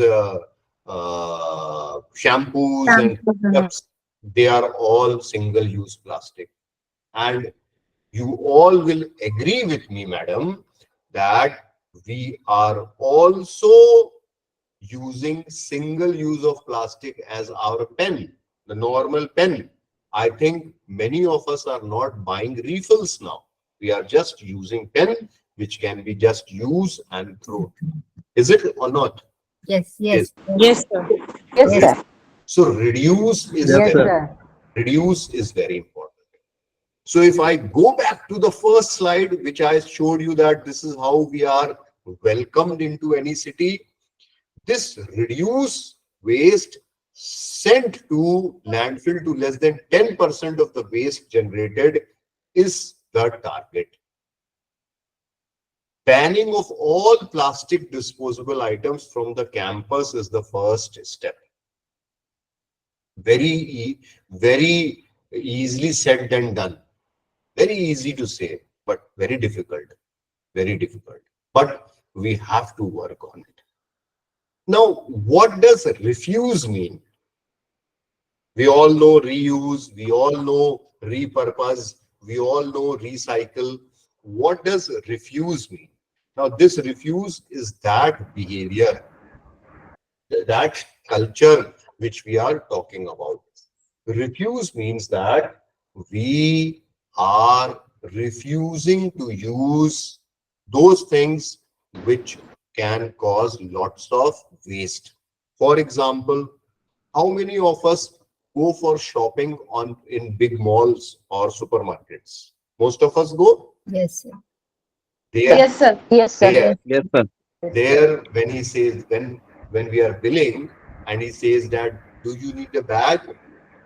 shampoos and ketchups, they are all single-use plastic. And you all will agree with me, madam, that we are also using single use of plastic as our pen, the normal pen. I think many of us are not buying refills now. We are just using pen, which can be just used and thrown. Is it or not? Yes, yes. Yes, sir. Yes, Yes. sir. So reduce is Yes, very, sir. reduce is very important. So if I go back to the first slide, which I showed you that this is how we are welcomed into any city, this reduce waste sent to landfill to less than 10% of the waste generated is the target. Banning of all plastic disposable items from the campus is the first step. Very easily said than done. Very easy to say, but very difficult. Very difficult. But we have to work on it. Now, what does refuse mean? We all know reuse, we all know repurpose, we all know recycle. What does refuse mean? Now, this refuse is that behavior, that culture which we are talking about. Refuse means that we are refusing to use those things which can cause lots of waste. For example, how many of us go for shopping in big malls or supermarkets? Most of us go. Yes, sir. There, Yes, sir. Yes, sir. Yes, sir. there when he says, when we are billing and he says that, do you need a bag?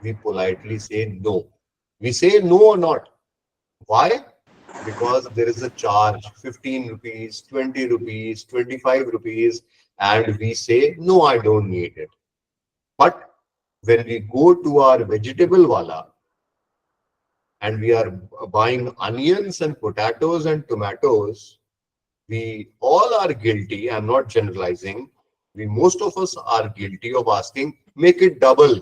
We politely say no. We say no or not. Why? Because there is a charge, 15 rupees, 20 rupees, 25 rupees, and we say, no, I don't need it. But when we go to our vegetable wala and we are buying onions and potatoes and tomatoes, we all are guilty. I'm not generalizing. Most of us are guilty of asking, make it double.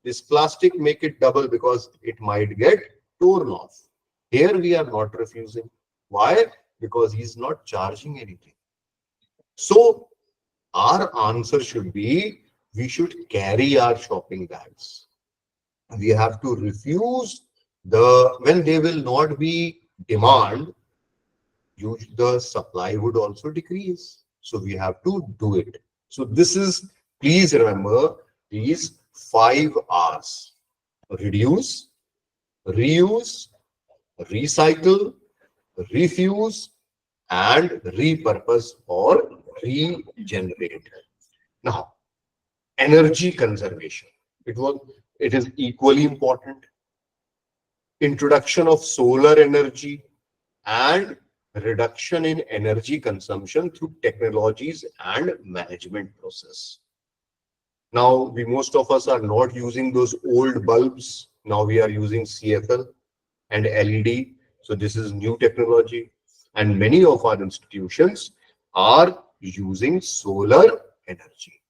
This plastic, make it double because it might get torn off. Here we are not refusing. Why? Because he's not charging anything. So our answer should be, we should carry our shopping bags. We have to refuse when they will not be demand, the supply would also decrease. So we have to do it. So this is, please remember these 5 R's. Reduce, reuse, recycle, refuse, and repurpose or regenerate. Now, energy conservation. It is equally important. Introduction of solar energy and reduction in energy consumption through technologies and management process. Now, most of us are not using those old bulbs. Now we are using CFL and LED. So this is new technology. And many of our institutions are using solar energy.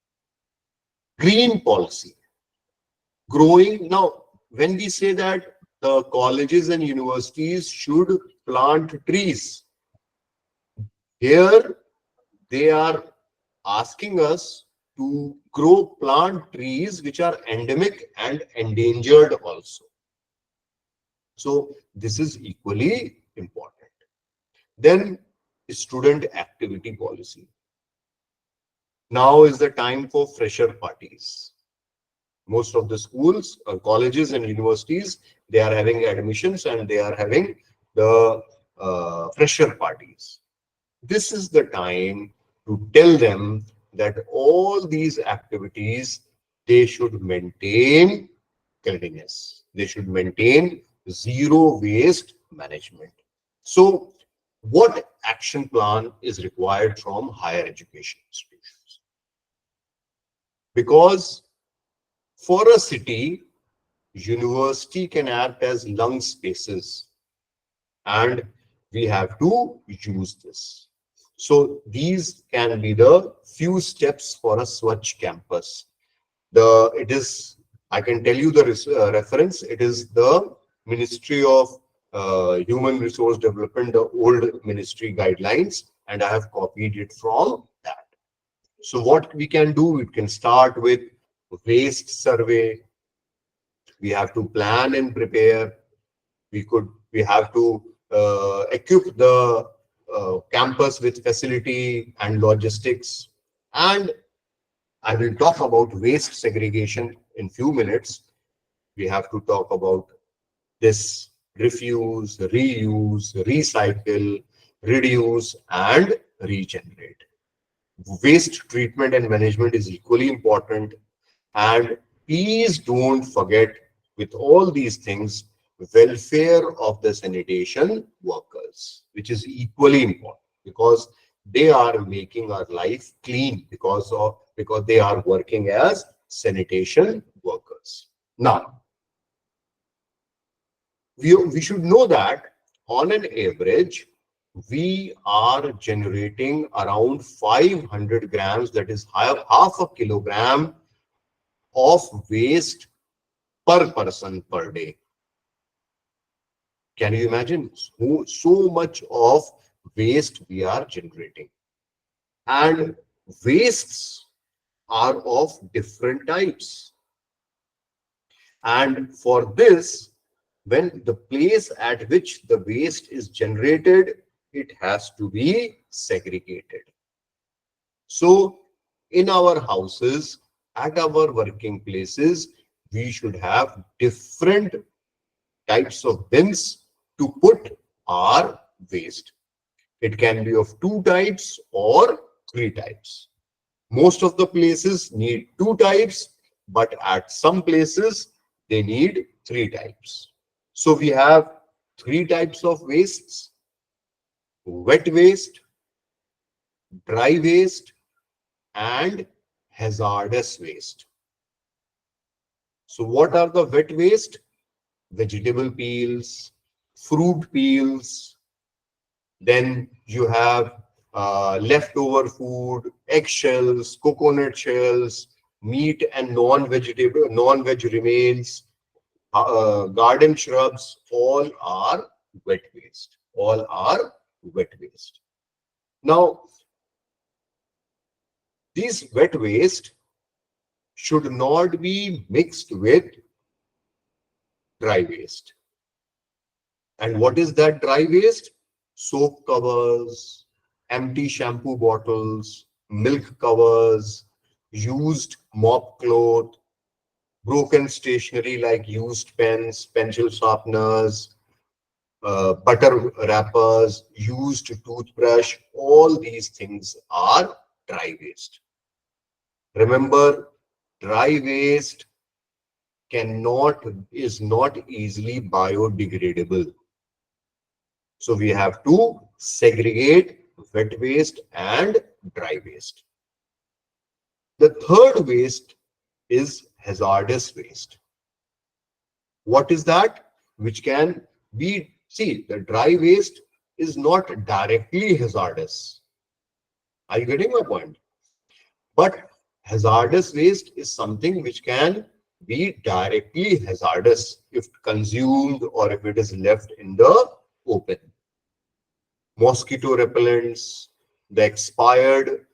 Green policy. Growing. Now, when we say that the colleges and universities should plant trees, here they are asking us to plant trees which are endemic and endangered also. So this is equally important. Then student activity policy. Now is the time for fresher parties. Most of the schools, colleges and universities, they are having admissions and they are having the fresher parties. This is the time to tell them that all these activities, they should maintain cleanliness. They should maintain zero waste management. So what action plan is required from higher education institutions? Because for a city, university can act as lung spaces, and we have to use this. So these can be the few steps for a Swachh campus. I can tell you the reference. It is the Ministry of Human Resource Development, the old ministry guidelines, and I have copied it from that. So what we can do, we can start with waste survey. We have to plan and prepare. We have to equip the campus with facility and logistics. And I will talk about waste segregation in few minutes. We have to talk about this: refuse, reuse, recycle, reduce, and regenerate. Waste treatment and management is equally important. And please don't forget, with all these things, welfare of the sanitation workers, which is equally important, because they are making our life clean because they are working as sanitation workers. Now, we should know that on an average, we are generating around 500 grams, that is half a kilogram of waste per person per day. Can you imagine so much of waste we are generating? And wastes are of different types. And for this, when the place at which the waste is generated, it has to be segregated. So in our houses, at our working places, we should have different types of bins to put our waste. It can be of 2 types or 3 types. Most of the places need 2 types, but at some places they need 3 types. So we have 3 types of wastes: wet waste, dry waste, and hazardous waste. So what are the wet waste? Vegetable peels, fruit peels. Then you have leftover food, eggshells, coconut shells, meat and non-veg remains, garden shrubs. All are wet waste. All are wet waste. Now, these wet waste should not be mixed with dry waste. And what is that dry waste? Soap covers, empty shampoo bottles, milk covers, used mop cloth, broken stationery like used pens, pencil sharpeners, butter wrappers, used toothbrush. All these things are dry waste. Remember, dry waste is not easily biodegradable. So we have to segregate wet waste and dry waste. The third waste is hazardous waste. What is that? Which can be, see, the dry waste is not directly hazardous. Are you getting my point? But hazardous waste is something which can be directly hazardous if consumed or if it is left in the open. Mosquito repellents, the expired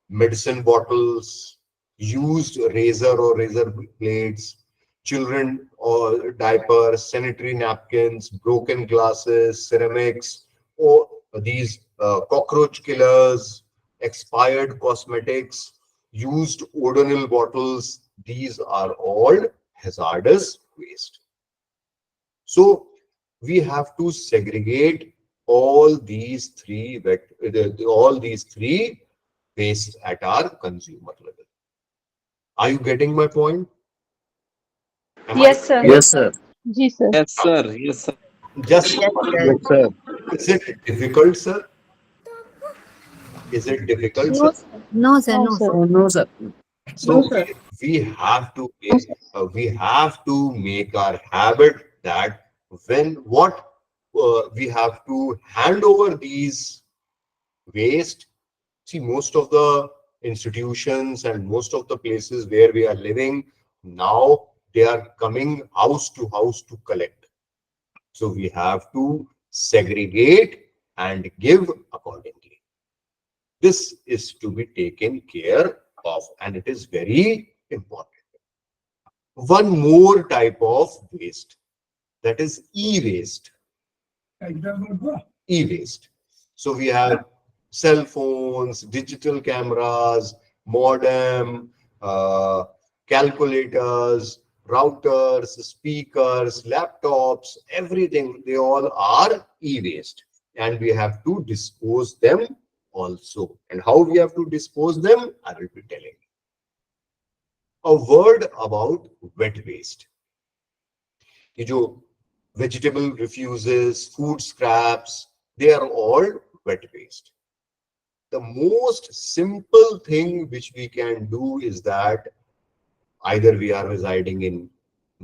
medicine bottles, used razor or razor blades, children or diapers, sanitary napkins, broken glasses, ceramics, or these cockroach killers, expired cosmetics, used odonil bottles. These are all hazardous waste. So we have to segregate all these three wastes at our consumer level. Are you getting my point? Yes, sir. Yes, sir. Ji, sir. Yes, sir. Yes, sir. Just Yes, Yes, sir. is it difficult, sir? Is it difficult, sir? No, sir. No, No, sir. sir. No, sir. So we have to make our habit that we have to hand over these waste. See, most of the institutions and most of the places where we are living now, they are coming house to collect. So we have to segregate and give accordingly. This is to be taken care of, and it is very important. One more type of waste, that is e-waste. E-waste. So we have cell phones, digital cameras, modem, calculators, routers, speakers, laptops, everything, they all are e-waste, and we have to dispose them also. And how we have to dispose them, I will be telling you. A word about wet waste. ये जो vegetable refuses, food scraps, they are all wet waste. The most simple thing which we can do is that either we are residing in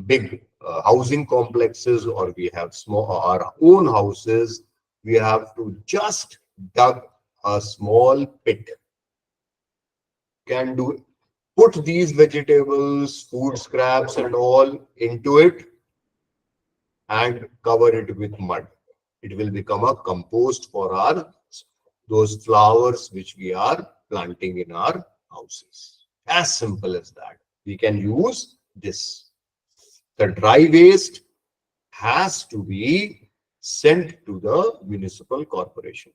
big housing complexes or we have small our own houses, we have to just dug a small pit. Can do put these vegetables, food scraps and all into it and cover it with mud. It will become a compost for our those flowers which we are planting in our houses. As simple as that. We can use this. The dry waste has to be sent to the municipal corporation.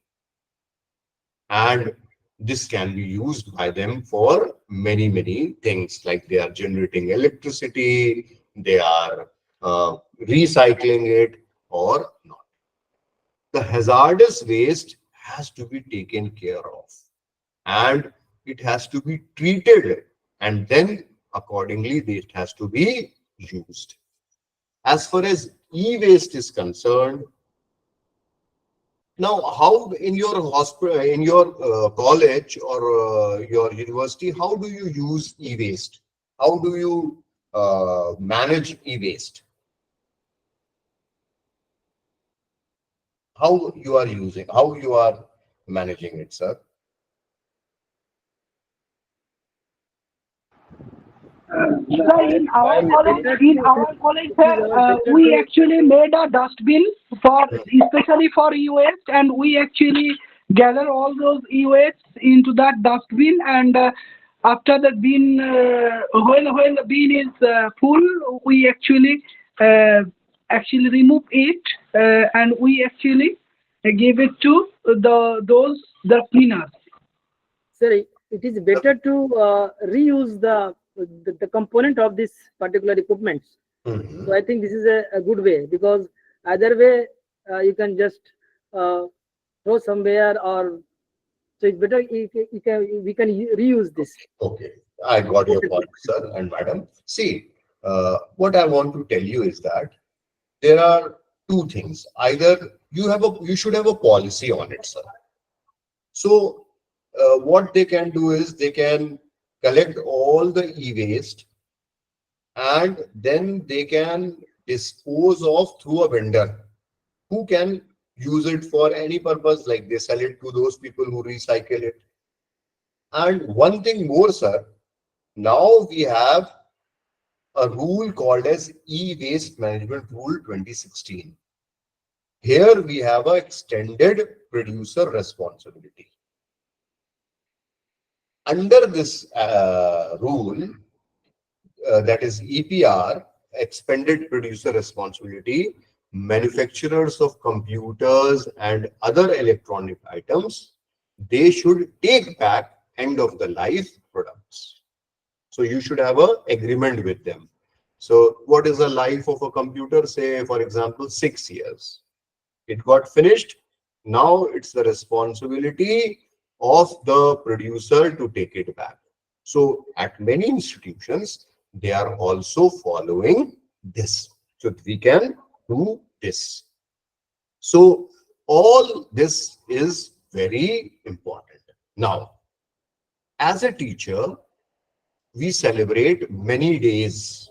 And this can be used by them for many, many things, like they are generating electricity, they are recycling it or not. The hazardous waste has to be taken care of and it has to be treated, and then accordingly it has to be used. As far as e-waste is concerned, now how in your hospital, in your college or your university, how do you use e-waste? How do you manage e-waste? How you are using, how you are managing it, sir? In our college, sir, we actually made a dustbin for especially for e-waste, and we actually gather all those e-waste into that dustbin, and after the bin, when the bin is full, we actually remove it, and we actually give it to the cleaners. Sir, it is better to reuse the component of this particular equipment. So I think this is a good way, because either way you can just throw somewhere, or so it's better we can reuse this. Okay, I got your point, sir and madam. See, what I want to tell you is that there are two things. Either you should have a policy on it, sir. So what they can do is they can collect all the e-waste and then they can dispose of through a vendor who can use it for any purpose, like they sell it to those people who recycle it. And one thing more, sir, now we have a rule called as E-Waste Management Rule 2016. Here we have an extended producer responsibility. Under this rule, that is EPR, expanded producer responsibility, manufacturers of computers and other electronic items, they should take back end of the life products. So you should have an agreement with them. So what is the life of a computer? Say, for example, 6 years. It got finished. Now it's the responsibility of the producer to take it back. So at many institutions, they are also following this. So we can do this. So all this is very important. Now, as a teacher, we celebrate many days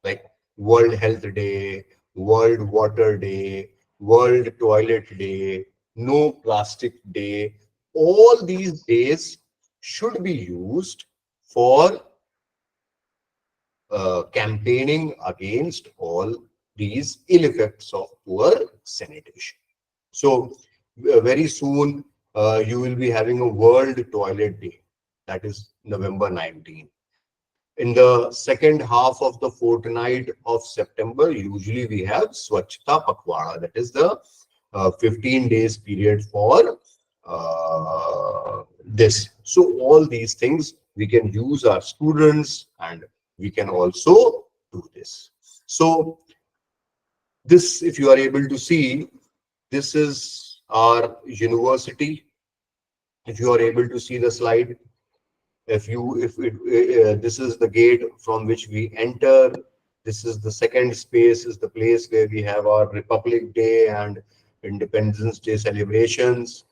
like World Health Day, World Water Day, World Toilet Day, No Plastic Day. all these days should be used for campaigning against all these ill effects of poor sanitation. So very soon you will be having a World Toilet Day, that is November 19. In the second half of the fortnight of September, usually we have Swachhta Pakhwada, that is the 15 days period for this. So all these things we can use our students, and we can also do this. So this, if you are able to see, this is our university. If you are able to see the slide, this is the gate from which we enter. This is the second space, is the place where we have our Republic Day and Independence Day celebrations.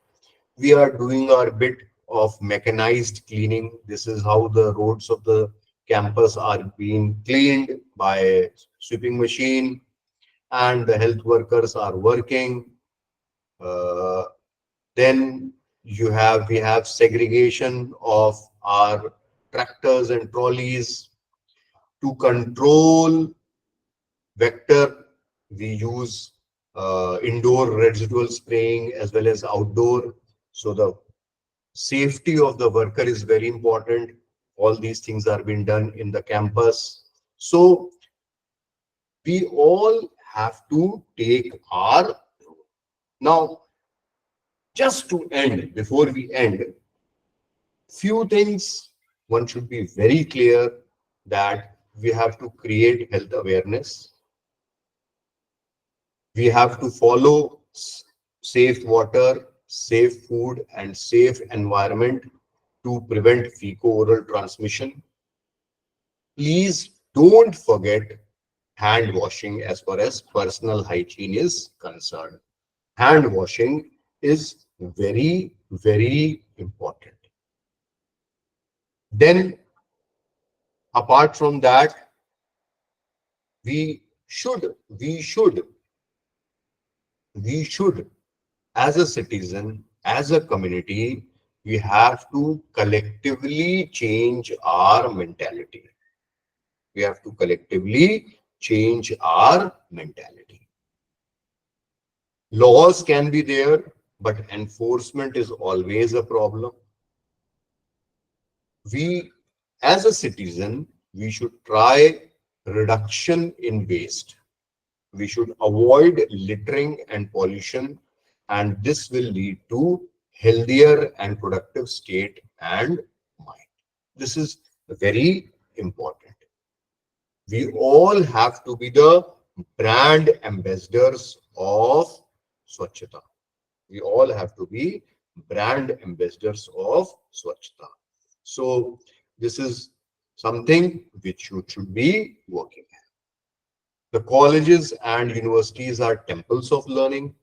We are doing our bit of mechanized cleaning. This is how the roads of the campus are being cleaned by sweeping machine, and the health workers are working. Then we have segregation of our tractors and trolleys. To control vector, we use indoor residual spraying as well as outdoor. So the safety of the worker is very important. All these things are being done in the campus. So we all have to take our role. Now, just to end, before we end, few things one should be very clear, that we have to create health awareness. We have to follow safe water, safe food, and safe environment to prevent fecal-oral transmission. Please don't forget hand washing as far as personal hygiene is concerned. Hand washing is very, very important. Then, apart from that, we should, as a citizen, as a community, we have to collectively change our mentality. We have to collectively change our mentality. Laws can be there, but enforcement is always a problem. We, as a citizen, we should try reduction in waste. We should avoid littering and pollution, and this will lead to healthier and productive state and mind. This is very important. We all have to be the brand ambassadors of Swachhata. We all have to be brand ambassadors of Swachhata. So this is something which you should be working at. The colleges and universities are temples of learning.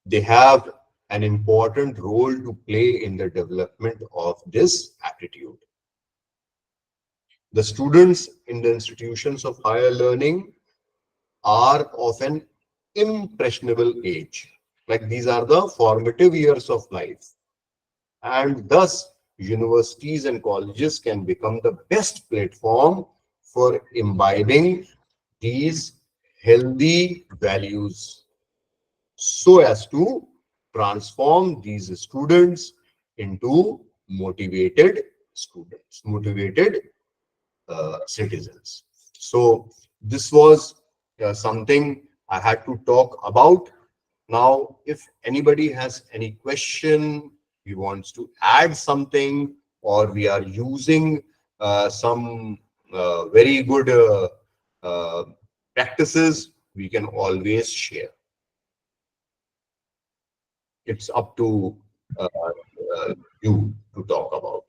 They have an important role to play in the development of this attitude. The students in the institutions of higher learning are of an impressionable age. Like, these are the formative years of life. And thus, universities and colleges can become the best platform for imbibing these healthy values, so as to transform these students into motivated students, motivated citizens. So this was something I had to talk about. Now, if anybody has any question, he wants to add something, or we are using some very good practices, we can always share. It's up to you to talk about.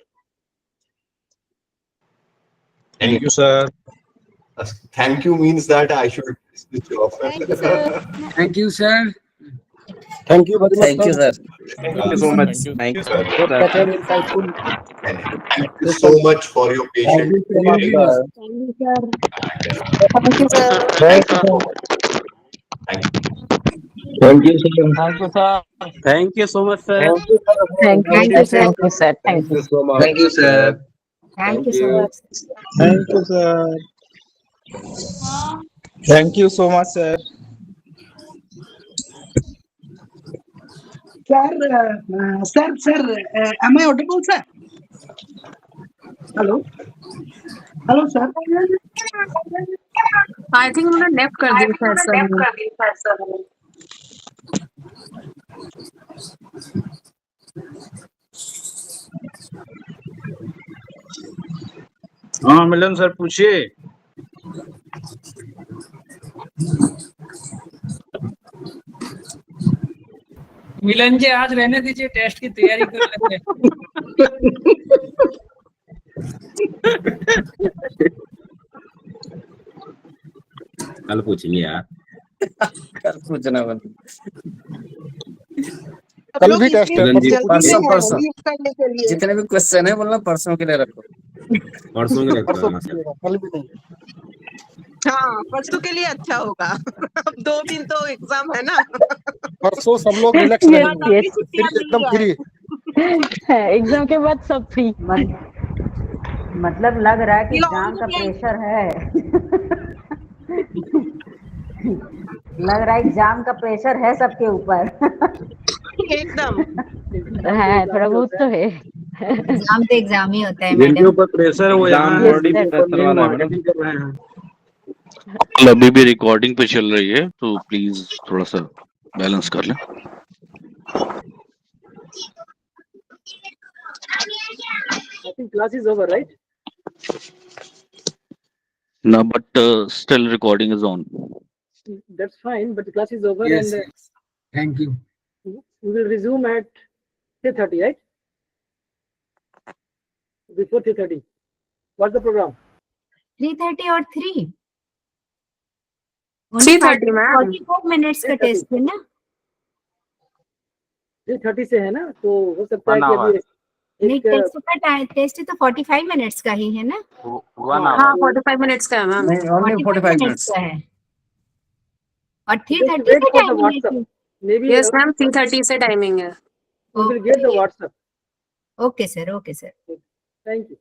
Thank you, sir. Thank you means that I should switch off. Thank you, sir. Thank you, sir. Thank you very much, Thank you, sir. sir. Thank you so much. Thank you, sir. Such an insightful. Thank you so much for your Thank patient you so much, hearing. sir. Thank you, sir. And, Thank you, sir. Thank you, sir. thank you. Thank you, sir. Thank you, sir. Thank you so much, sir. Thank you, sir. Thank you, sir. Thank you, sir. Thank you so much. Thank you, sir. Thank you so much. Thank you, sir. Thank you so much, sir. Sir, am I audible, sir? Hello, hello, sir. I think उन्होंने left कर दिया sir हाँ मिलन sir पूछिए। मिलन जी आज रहने दीजिए, test की तैयारी कर लेते हैं। कल पूछेंगे यार। कल पूछना बन कल भी टेस्ट है, परसों परसों करने के लिए जितने भी क्वेश्चन है बोलना परसों के लिए रखो। परसों के परसों रखना सर। पूछिएगा, कल भी नहीं। हाँ परसों के लिए अच्छा होगा अब 2 दिन तो एग्जाम है ना परसों सब लोग रिलैक्स Yes, रहेंगे, yes. फ्री, एकदम फ्री। एग्जाम के बाद सब फ्री। मतलब लग रहा है कि एग्जाम का प्रेशर है। लग रहा है एग्जाम का प्रेशर है सबके ऊपर। एकदम हाँ थोड़ा बहुत तो है। एग्जाम तो एग्जाम ही होता है जिनके मैडम। ऊपर प्रेशर है वो यहाँ Yes, बॉडी sir. पे ऊपर नहीं मार्केटिंग कर रहे हैं। अभी भी रिकॉर्डिंग पे चल रही है तो प्लीज थोड़ा सा बैलेंस कर लें। I think class is over, right? No, but still recording is on. That's fine, but the class is over Yes, and yes. Thank you. we will resume at 3:30, right? Before 3:30. What's the program? 3:30 और 3 3:30 ma'am 44 minutes का test है ना? 3:30 से है ना, तो हो सकता है कि अभी नहीं, टेस्ट तो 45 मिनट्स का ही है ना? हाँ 45 मिनट्स का है मैम नहीं ओनली 45 मिनट्स का है और just 3:30 wait से for the टाइमिंग है WhatsApp. कि? Maybe यस मैम 3:30 से टाइमिंग है you will get the WhatsApp. Okay sir, okay sir. Thank you.